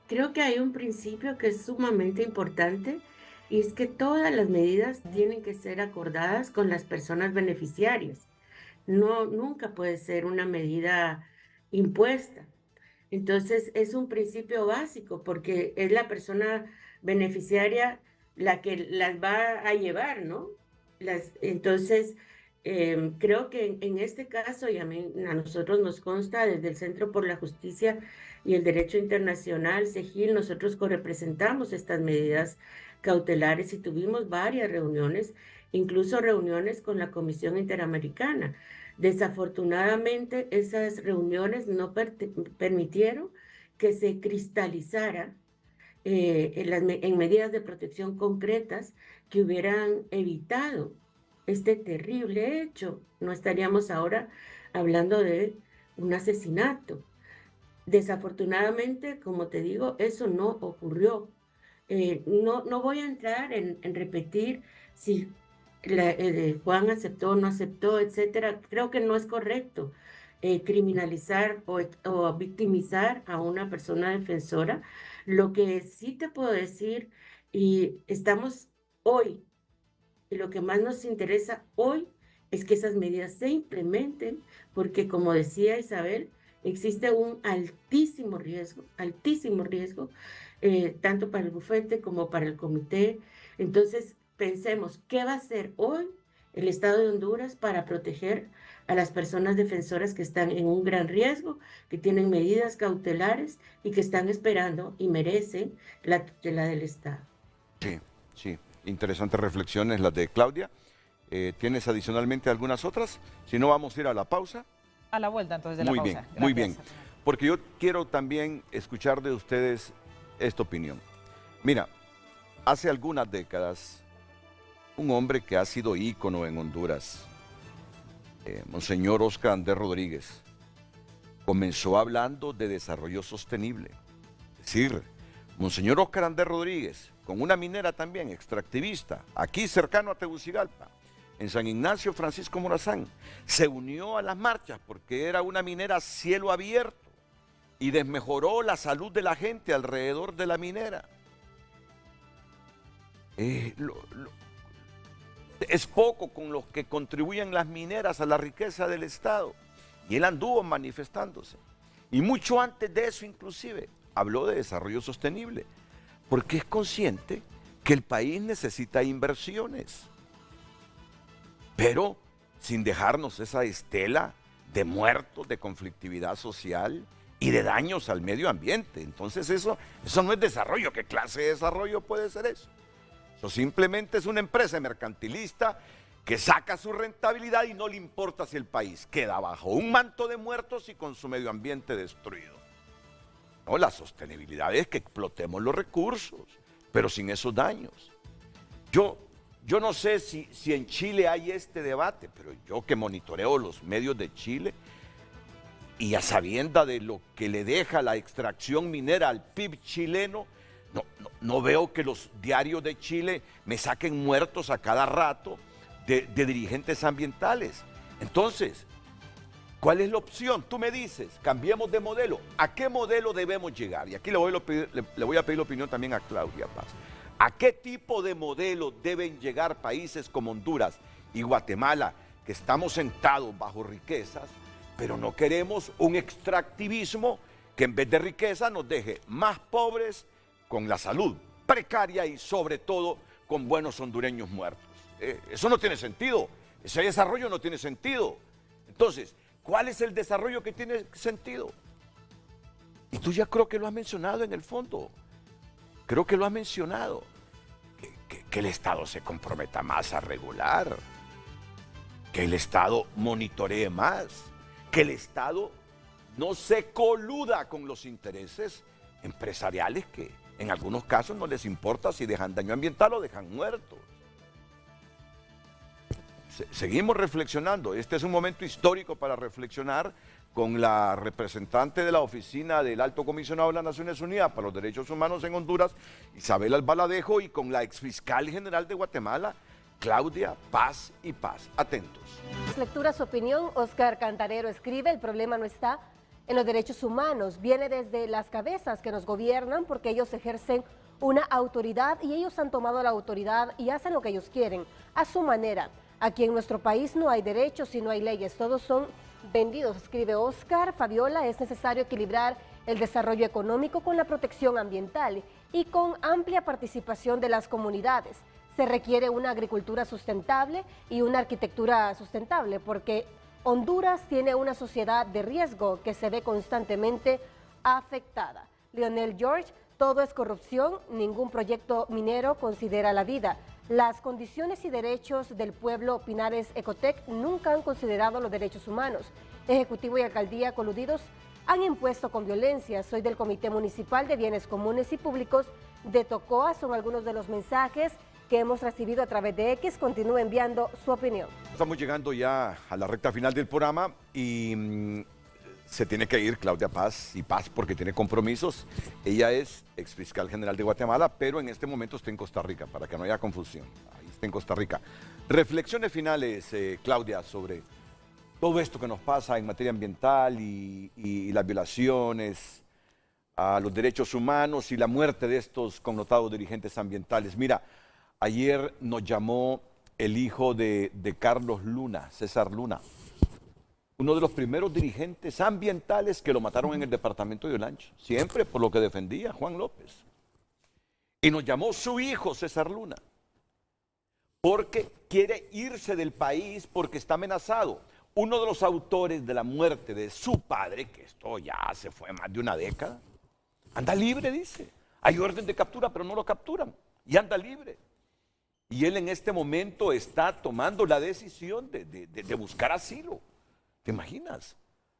creo que hay un principio que es sumamente importante y es que todas las medidas tienen que ser acordadas con las personas beneficiarias. No, nunca puede ser una medida impuesta. Entonces, es un principio básico porque es la persona beneficiaria la que las va a llevar, ¿no? Entonces, creo que en este caso, y a nosotros nos consta desde el Centro por la Justicia y el Derecho Internacional, CEGIL, nosotros correpresentamos estas medidas cautelares y tuvimos varias reuniones, incluso reuniones con la Comisión Interamericana. Desafortunadamente, esas reuniones no permitieron que se cristalizara en medidas de protección concretas que hubieran evitado este terrible hecho. No estaríamos ahora hablando de un asesinato. Desafortunadamente, como te digo, eso no ocurrió. No voy a entrar en repetir si Juan aceptó o no aceptó, etcétera. Creo que no es correcto criminalizar o victimizar a una persona defensora. Lo que sí te puedo decir, y estamos hoy, y lo que más nos interesa hoy es que esas medidas se implementen, porque como decía Isabel, existe un altísimo riesgo, tanto para el bufete como para el comité. Entonces, pensemos, ¿qué va a hacer hoy el Estado de Honduras para proteger a las personas defensoras que están en un gran riesgo, que tienen medidas cautelares y que están esperando y merecen la tutela del Estado? Sí, interesantes reflexiones las de Claudia. ¿Tienes adicionalmente algunas otras? Si no, vamos a ir a la pausa. A la vuelta entonces de la Muy pausa. bien, Gracias. muy bien. Porque yo quiero también escuchar de ustedes esta opinión. Mira, hace algunas décadas, un hombre que ha sido ícono en Honduras, Monseñor Óscar Andrés Rodríguez, comenzó hablando de desarrollo sostenible. Es decir, Monseñor Óscar Andrés Rodríguez, con una minera también extractivista, aquí cercano a Tegucigalpa, en San Ignacio Francisco Morazán, se unió a las marchas porque era una minera a cielo abierto y desmejoró la salud de la gente alrededor de la minera. Es poco con los que contribuyen las mineras a la riqueza del Estado. Y él anduvo manifestándose. Y mucho antes de eso, inclusive, habló de desarrollo sostenible, porque es consciente que el país necesita inversiones, pero sin dejarnos esa estela de muertos, de conflictividad social y de daños al medio ambiente. Entonces eso no es desarrollo. ¿Qué clase de desarrollo puede ser eso? Eso simplemente es una empresa mercantilista que saca su rentabilidad y no le importa si el país queda bajo un manto de muertos y con su medio ambiente destruido. No, la sostenibilidad es que explotemos los recursos, pero sin esos daños. Yo no sé si en Chile hay este debate, pero yo que monitoreo los medios de Chile y a sabienda de lo que le deja la extracción minera al PIB chileno, no veo que los diarios de Chile me saquen muertos a cada rato de dirigentes ambientales. Entonces, ¿cuál es la opción? Tú me dices, cambiemos de modelo. ¿A qué modelo debemos llegar? Y aquí le voy a pedir la opinión también a Claudia Paz. ¿A qué tipo de modelo deben llegar países como Honduras y Guatemala, que estamos sentados bajo riquezas, pero no queremos un extractivismo que en vez de riqueza nos deje más pobres, con la salud precaria y sobre todo con buenos hondureños muertos? Eso no tiene sentido, ese desarrollo no tiene sentido. Entonces, ¿cuál es el desarrollo que tiene sentido? Y tú ya creo que lo has mencionado en el fondo. Creo que lo has mencionado. Que el Estado se comprometa más a regular. Que el Estado monitoree más. Que el Estado no se coluda con los intereses empresariales que en algunos casos no les importa si dejan daño ambiental o dejan muertos. Seguimos reflexionando. Este es un momento histórico para reflexionar con la representante de la Oficina del Alto Comisionado de las Naciones Unidas para los Derechos Humanos en Honduras, Isabel Albaladejo, y con la exfiscal general de Guatemala, Claudia Paz y Paz. Atentos. Lectura su opinión. Oscar Cantarero escribe: el problema no está en los derechos humanos, viene desde las cabezas que nos gobiernan, porque ellos ejercen una autoridad y ellos han tomado la autoridad y hacen lo que ellos quieren, a su manera. Aquí en nuestro país no hay derechos y no hay leyes, todos son vendidos, escribe Oscar. Fabiola: es necesario equilibrar el desarrollo económico con la protección ambiental y con amplia participación de las comunidades. Se requiere una agricultura sustentable y una arquitectura sustentable, porque Honduras tiene una sociedad de riesgo que se ve constantemente afectada. Leonel George: todo es corrupción, ningún proyecto minero considera la vida. Las condiciones y derechos del pueblo Pinares Ecotec nunca han considerado los derechos humanos. Ejecutivo y alcaldía coludidos han impuesto con violencia. Soy del Comité Municipal de Bienes Comunes y Públicos de Tocoa. Son algunos de los mensajes que hemos recibido a través de X. Continúe enviando su opinión. Estamos llegando ya a la recta final del programa y se tiene que ir Claudia Paz y Paz porque tiene compromisos. Ella es exfiscal general de Guatemala, pero en este momento está en Costa Rica, para que no haya confusión. Ahí está en Costa Rica. Reflexiones finales, Claudia, sobre todo esto que nos pasa en materia ambiental y las violaciones a los derechos humanos y la muerte de estos connotados dirigentes ambientales. Mira, ayer nos llamó el hijo de Carlos Luna, César Luna, uno de los primeros dirigentes ambientales que lo mataron en el departamento de Olancho, siempre por lo que defendía Juan López. Y nos llamó su hijo, César Luna, porque quiere irse del país porque está amenazado. Uno de los autores de la muerte de su padre, que esto ya se fue más de una década, anda libre, dice. Hay orden de captura, pero no lo capturan y anda libre. Y él en este momento está tomando la decisión de buscar asilo. ¿Te imaginas?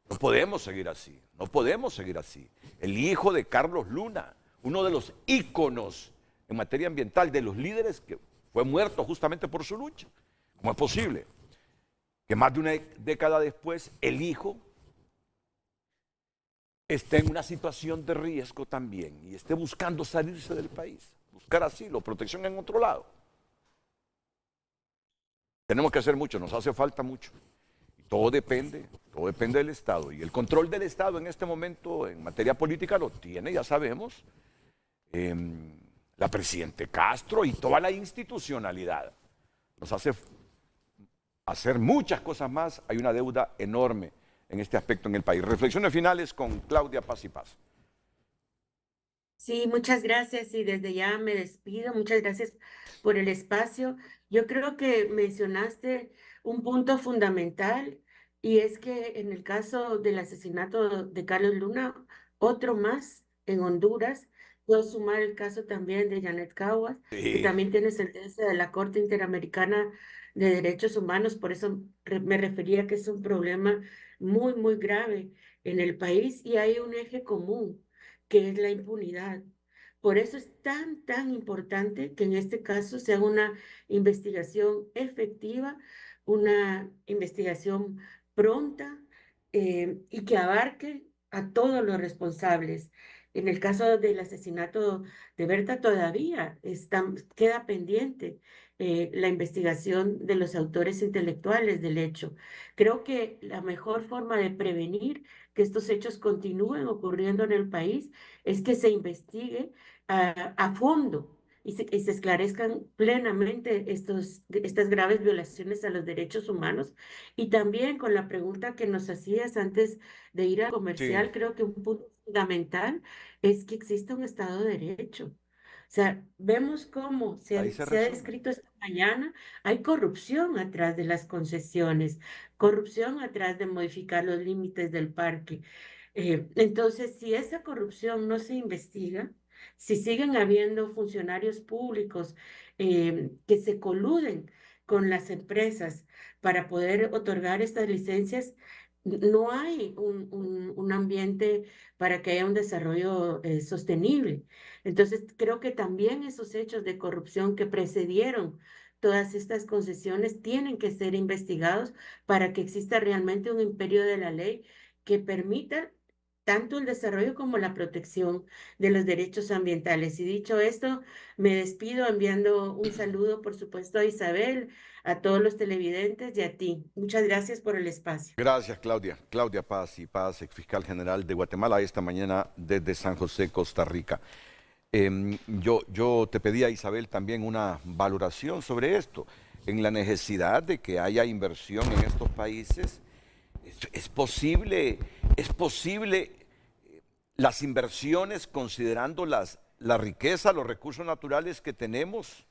No podemos seguir así, no podemos seguir así. El hijo de Carlos Luna, uno de los íconos en materia ambiental, de los líderes que fue muerto justamente por su lucha. ¿Cómo es posible que más de una década después el hijo esté en una situación de riesgo también y esté buscando salirse del país, buscar asilo, protección en otro lado? Tenemos que hacer mucho, nos hace falta mucho. Todo depende del Estado. Y el control del Estado en este momento en materia política lo tiene, ya sabemos, la presidente Castro y toda la institucionalidad. Nos hace hacer muchas cosas más. Hay una deuda enorme en este aspecto en el país. Reflexiones finales con Claudia Paz y Paz. Sí, muchas gracias y desde ya me despido. Muchas gracias por el espacio. Yo creo que mencionaste un punto fundamental y es que en el caso del asesinato de Carlos Luna, otro más en Honduras, puedo sumar el caso también de Janet Caguas, que Sí. también tiene sentencia de la Corte Interamericana de Derechos Humanos. Por eso me refería que es un problema muy, muy grave en el país y hay un eje común que es la impunidad. Por eso es tan importante que en este caso se haga una investigación efectiva, una investigación pronta y que abarque a todos los responsables. En el caso del asesinato de Berta todavía queda pendiente la investigación de los autores intelectuales del hecho. Creo que la mejor forma de prevenir que estos hechos continúen ocurriendo en el país es que se investigue a fondo y se esclarezcan plenamente estas graves violaciones a los derechos humanos. Y también con la pregunta que nos hacías antes de ir al Sí, comercial, creo que un punto fundamental es que exista un Estado de Derecho. O sea, vemos cómo ahí se se ha resume. descrito esta mañana, hay corrupción atrás de las concesiones, corrupción atrás de modificar los límites del parque. Entonces, si esa corrupción no se investiga, si siguen habiendo funcionarios públicos que se coluden con las empresas para poder otorgar estas licencias, no hay un ambiente para que haya un desarrollo sostenible. Entonces, creo que también esos hechos de corrupción que precedieron todas estas concesiones tienen que ser investigados para que exista realmente un imperio de la ley que permita tanto el desarrollo como la protección de los derechos ambientales. Y dicho esto, me despido enviando un saludo, por supuesto, a Isabel, a todos los televidentes y a ti. Muchas gracias por el espacio. Gracias, Claudia. Claudia Paz y Paz, exfiscal general de Guatemala, esta mañana desde San José, Costa Rica. Yo te pedía, Isabel, también una valoración sobre esto, en la necesidad de que haya inversión en estos países. Es posible las inversiones considerando la riqueza, los recursos naturales que tenemos,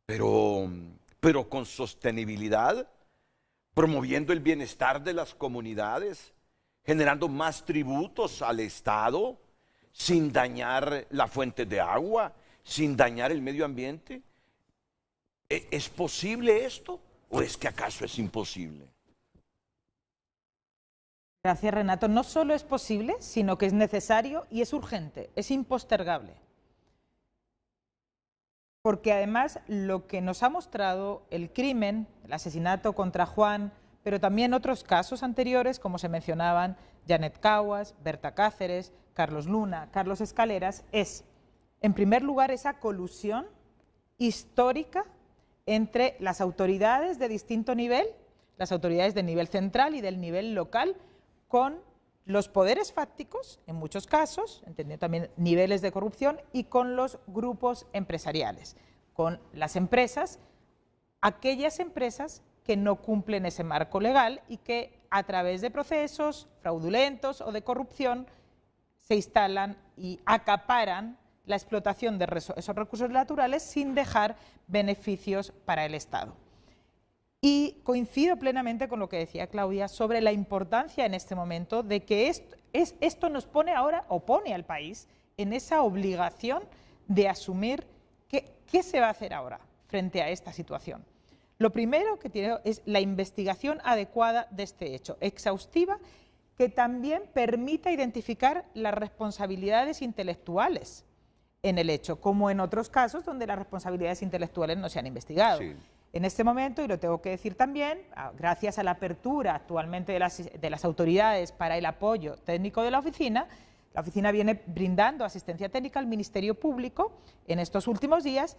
pero con sostenibilidad, promoviendo el bienestar de las comunidades, generando más tributos al Estado, sin dañar la fuente de agua, sin dañar el medio ambiente. ¿Es posible esto o es que acaso es imposible? Gracias, Renato. No solo es posible, sino que es necesario y es urgente, es impostergable. Porque además lo que nos ha mostrado el crimen, el asesinato contra Juan, pero también otros casos anteriores, como se mencionaban, Janet Caguas, Berta Cáceres, Carlos Luna, Carlos Escaleras, es, en primer lugar, esa colusión histórica entre las autoridades de distinto nivel, las autoridades del nivel central y del nivel local, con los poderes fácticos, en muchos casos, entendiendo también niveles de corrupción, y con los grupos empresariales, con las empresas, aquellas empresas que no cumplen ese marco legal y que a través de procesos fraudulentos o de corrupción se instalan y acaparan la explotación de esos recursos naturales sin dejar beneficios para el Estado. Y coincido plenamente con lo que decía Claudia sobre la importancia en este momento de que esto nos pone ahora, o pone al país, en esa obligación de asumir qué se va a hacer ahora frente a esta situación. Lo primero que tiene es la investigación adecuada de este hecho, exhaustiva, que también permita identificar las responsabilidades intelectuales en el hecho, como en otros casos donde las responsabilidades intelectuales no se han investigado. Sí. En este momento, y lo tengo que decir también, gracias a la apertura actualmente de las autoridades para el apoyo técnico de la oficina viene brindando asistencia técnica al Ministerio Público en estos últimos días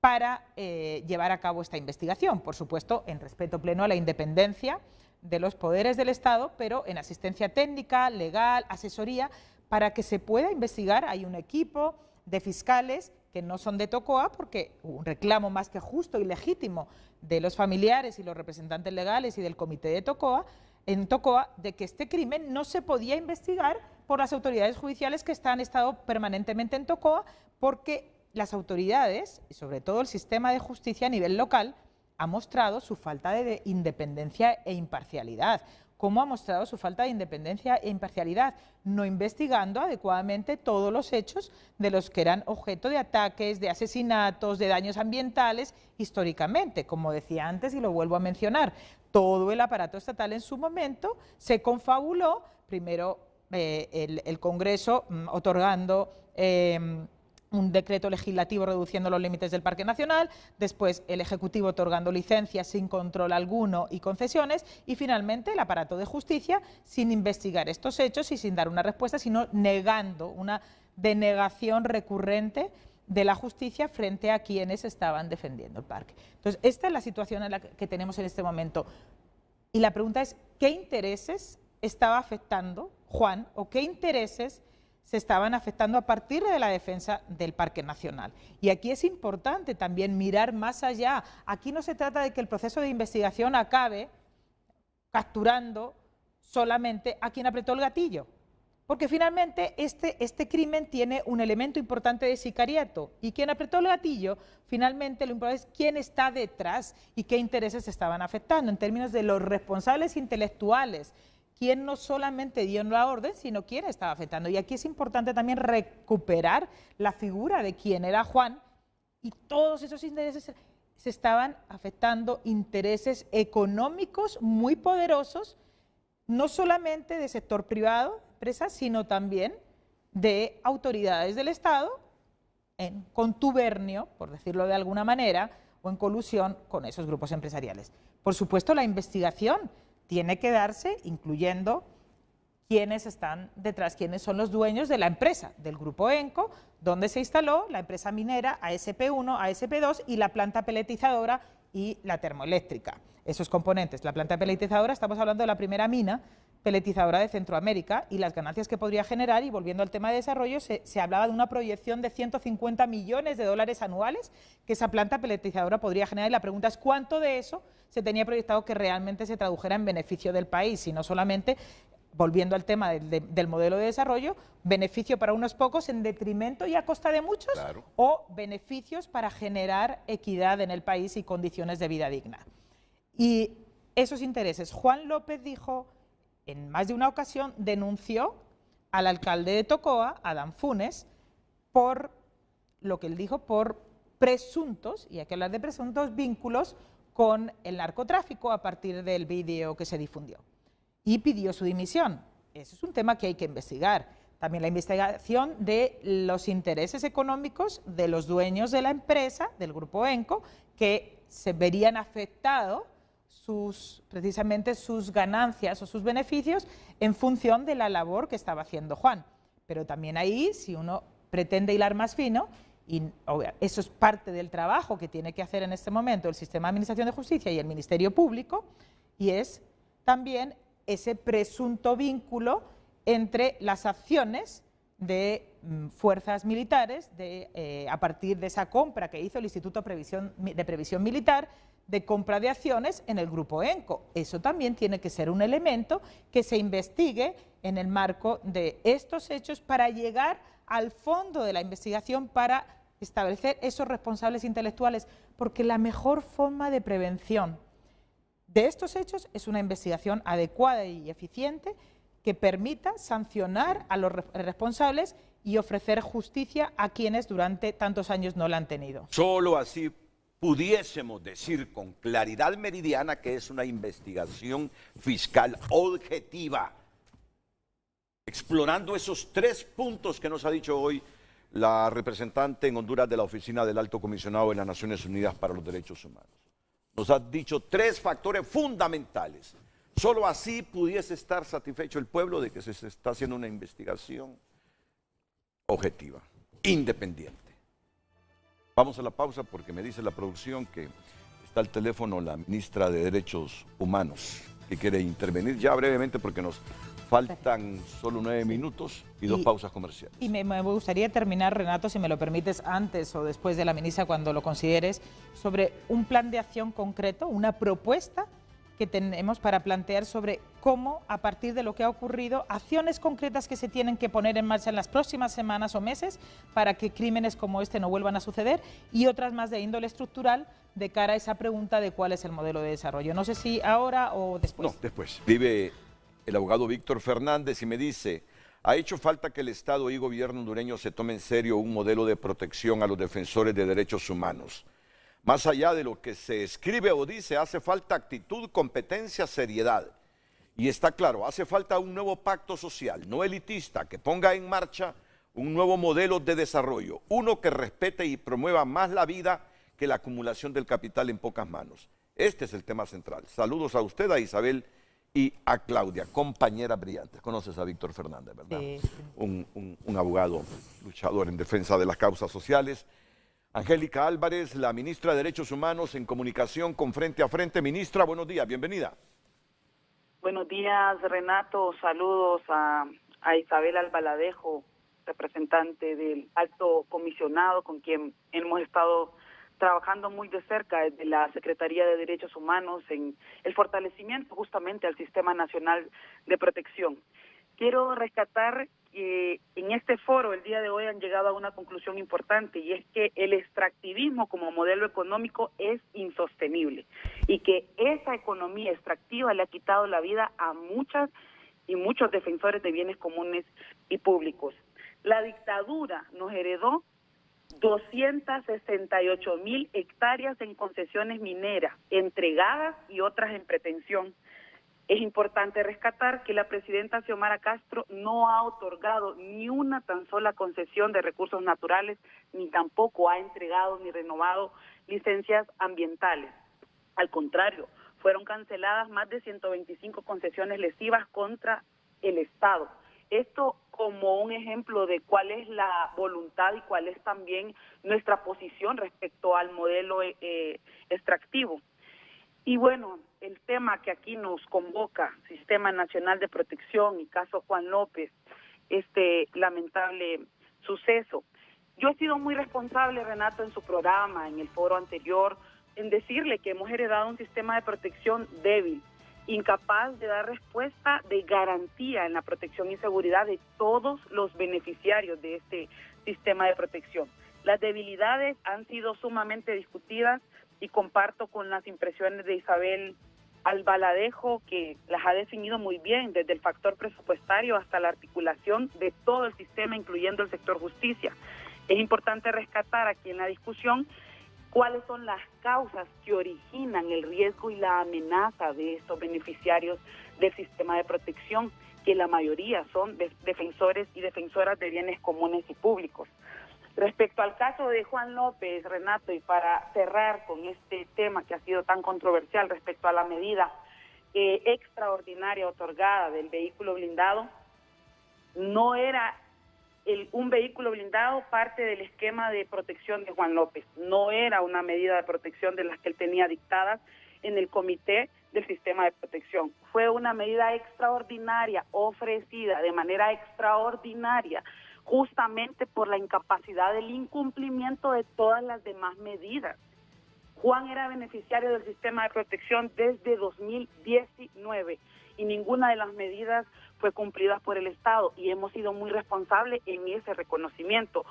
para llevar a cabo esta investigación, por supuesto, en respeto pleno a la independencia de los poderes del Estado, pero en asistencia técnica, legal, asesoría, para que se pueda investigar. Hay un equipo de fiscales que no son de Tocoa, porque un reclamo más que justo y legítimo de los familiares y los representantes legales y del comité de Tocoa, en Tocoa, de que este crimen no se podía investigar por las autoridades judiciales que han estado permanentemente en Tocoa, porque las autoridades, y sobre todo el sistema de justicia a nivel local, ha mostrado su falta de independencia e imparcialidad. ¿Cómo ha mostrado su falta de independencia e imparcialidad? No investigando adecuadamente todos los hechos de los que eran objeto de ataques, de asesinatos, de daños ambientales históricamente. Como decía antes y lo vuelvo a mencionar, todo el aparato estatal en su momento se confabuló, primero el Congreso otorgando un decreto legislativo reduciendo los límites del Parque Nacional, después el Ejecutivo otorgando licencias sin control alguno y concesiones, y finalmente el aparato de justicia sin investigar estos hechos y sin dar una respuesta, sino negando, una denegación recurrente de la justicia frente a quienes estaban defendiendo el parque. Entonces, esta es la situación en la que tenemos en este momento. Y la pregunta es, ¿qué intereses estaba afectando Juan o qué intereses se estaban afectando a partir de la defensa del Parque Nacional? Y aquí es importante también mirar más allá. Aquí no se trata de que el proceso de investigación acabe capturando solamente a quien apretó el gatillo, porque finalmente este crimen tiene un elemento importante de sicariato, y quien apretó el gatillo, finalmente lo importante es quién está detrás y qué intereses se estaban afectando en términos de los responsables intelectuales, quién no solamente dio la orden, sino quién estaba afectando. Y aquí es importante también recuperar la figura de quién era Juan, y todos esos intereses se estaban afectando, intereses económicos muy poderosos, no solamente de sector privado, empresas, sino también de autoridades del Estado en contubernio, por decirlo de alguna manera, o en colusión con esos grupos empresariales. Por supuesto, la investigación tiene que darse incluyendo quiénes están detrás, quiénes son los dueños de la empresa, del grupo ENCO, donde se instaló la empresa minera ASP1, ASP2 y la planta peletizadora y la termoeléctrica. Esos componentes, la planta peletizadora, estamos hablando de la primera mina peletizadora de Centroamérica y las ganancias que podría generar, y volviendo al tema de desarrollo, se hablaba de una proyección de 150 millones de dólares anuales que esa planta peletizadora podría generar, y la pregunta es cuánto de eso se tenía proyectado que realmente se tradujera en beneficio del país, y no solamente, volviendo al tema del modelo de desarrollo, beneficio para unos pocos en detrimento y a costa de muchos, claro, o beneficios para generar equidad en el país y condiciones de vida digna. Y esos intereses, Juan López dijo, en más de una ocasión, denunció al alcalde de Tocoa, Adán Funes, por lo que él dijo, por presuntos, y hay que hablar de presuntos, vínculos con el narcotráfico a partir del vídeo que se difundió. Y pidió su dimisión. Eso es un tema que hay que investigar. También la investigación de los intereses económicos de los dueños de la empresa, del grupo ENCO, que se verían afectados precisamente sus ganancias o sus beneficios en función de la labor que estaba haciendo Juan. Pero también ahí, si uno pretende hilar más fino, y eso es parte del trabajo que tiene que hacer en este momento el Sistema de Administración de Justicia y el Ministerio Público, y es también ese presunto vínculo entre las acciones de fuerzas militares a partir de esa compra que hizo el Instituto de Previsión Militar, de compra de acciones en el grupo ENCO. Eso también tiene que ser un elemento que se investigue en el marco de estos hechos para llegar al fondo de la investigación, para establecer esos responsables intelectuales, porque la mejor forma de prevención de estos hechos es una investigación adecuada y eficiente que permita sancionar a los responsables y ofrecer justicia a quienes durante tantos años no la han tenido. Solo así pudiésemos decir con claridad meridiana que es una investigación fiscal objetiva, explorando esos 3 puntos que nos ha dicho hoy la representante en Honduras de la Oficina del Alto Comisionado de las Naciones Unidas para los Derechos Humanos. Nos ha dicho 3 factores fundamentales. Solo así pudiese estar satisfecho el pueblo de que se está haciendo una investigación objetiva, independiente. Vamos a la pausa porque me dice la producción que está al teléfono la ministra de Derechos Humanos que quiere intervenir ya brevemente porque nos faltan solo 9 minutos y 2 pausas comerciales. Y me gustaría terminar, Renato, si me lo permites, antes o después de la ministra, cuando lo consideres, sobre un plan de acción concreto, una propuesta que tenemos para plantear sobre cómo, a partir de lo que ha ocurrido, acciones concretas que se tienen que poner en marcha en las próximas semanas o meses para que crímenes como este no vuelvan a suceder, y otras más de índole estructural de cara a esa pregunta de cuál es el modelo de desarrollo. No sé si ahora o después. No, después. Vive el abogado Víctor Fernández y me dice: ha hecho falta que el Estado y gobierno hondureño se tome en serio un modelo de protección a los defensores de derechos humanos. Más allá de lo que se escribe o dice, hace falta actitud, competencia, seriedad. Y está claro, hace falta un nuevo pacto social, no elitista, que ponga en marcha un nuevo modelo de desarrollo, uno que respete y promueva más la vida que la acumulación del capital en pocas manos. Este es el tema central. Saludos a usted, a Isabel y a Claudia, compañeras brillantes. Conoces a Víctor Fernández, ¿verdad? Sí. Un abogado luchador en defensa de las causas sociales. Angélica Álvarez, la ministra de Derechos Humanos, en comunicación con Frente a Frente. Ministra, buenos días, bienvenida. Buenos días, Renato. Saludos a Isabel Albaladejo, representante del Alto Comisionado, con quien hemos estado trabajando muy de cerca desde la Secretaría de Derechos Humanos en el fortalecimiento justamente al Sistema Nacional de Protección. Quiero rescatar que en este foro el día de hoy han llegado a una conclusión importante, y es que el extractivismo como modelo económico es insostenible y que esa economía extractiva le ha quitado la vida a muchas y muchos defensores de bienes comunes y públicos. La dictadura nos heredó 268,000 hectáreas en concesiones mineras entregadas y otras en pretensión. Es importante rescatar que la presidenta Xiomara Castro no ha otorgado ni una tan sola concesión de recursos naturales, ni tampoco ha entregado ni renovado licencias ambientales. Al contrario, fueron canceladas más de 125 concesiones lesivas contra el Estado. Esto como un ejemplo de cuál es la voluntad y cuál es también nuestra posición respecto al modelo extractivo. Y bueno, el tema que aquí nos convoca, Sistema Nacional de Protección y caso Juan López, este lamentable suceso. Yo he sido muy responsable, Renato, en su programa, en el foro anterior, en decirle que hemos heredado un sistema de protección débil, incapaz de dar respuesta de garantía en la protección y seguridad de todos los beneficiarios de este sistema de protección. Las debilidades han sido sumamente discutidas y comparto con las impresiones de Isabel Albaladejo, que las ha definido muy bien, desde el factor presupuestario hasta la articulación de todo el sistema, incluyendo el sector justicia. Es importante rescatar aquí en la discusión cuáles son las causas que originan el riesgo y la amenaza de estos beneficiarios del sistema de protección, que la mayoría son defensores y defensoras de bienes comunes y públicos. Respecto al caso de Juan López, Renato, y para cerrar con este tema que ha sido tan controversial respecto a la medida extraordinaria otorgada del vehículo blindado, no era un vehículo blindado parte del esquema de protección de Juan López, no era una medida de protección de las que él tenía dictadas en el comité del sistema de protección. Fue una medida extraordinaria ofrecida de manera extraordinaria justamente por la incapacidad del incumplimiento de todas las demás medidas. Juan era beneficiario del sistema de protección desde 2019 y ninguna de las medidas fue cumplida por el Estado, y hemos sido muy responsables en ese reconocimiento.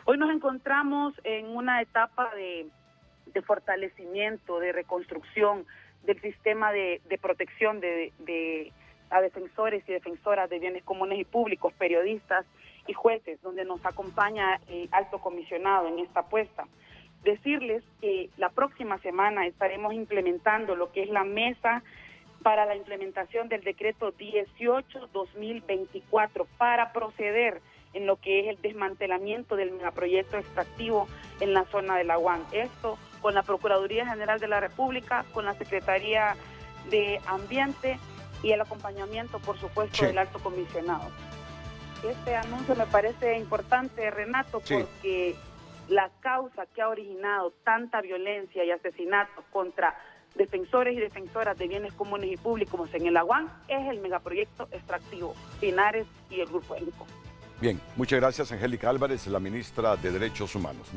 Hoy nos encontramos en una etapa de fortalecimiento, de reconstrucción del sistema de protección a defensores y defensoras de bienes comunes y públicos, periodistas y jueces, donde nos acompaña el Alto Comisionado en esta apuesta. Decirles que la próxima semana estaremos implementando lo que es la mesa para la implementación del decreto 18-2024 para proceder en lo que es el desmantelamiento del megaproyecto extractivo en la zona de La Guan. Esto con la Procuraduría General de la República, con la Secretaría de Ambiente y el acompañamiento, por supuesto, del Alto Comisionado. Este anuncio me parece importante, Renato, porque la causa que ha originado tanta violencia y asesinatos contra defensores y defensoras de bienes comunes y públicos en el Aguán es el megaproyecto extractivo Pinares y el Grupo Énico. Bien, muchas gracias, Angélica Álvarez, la ministra de Derechos Humanos.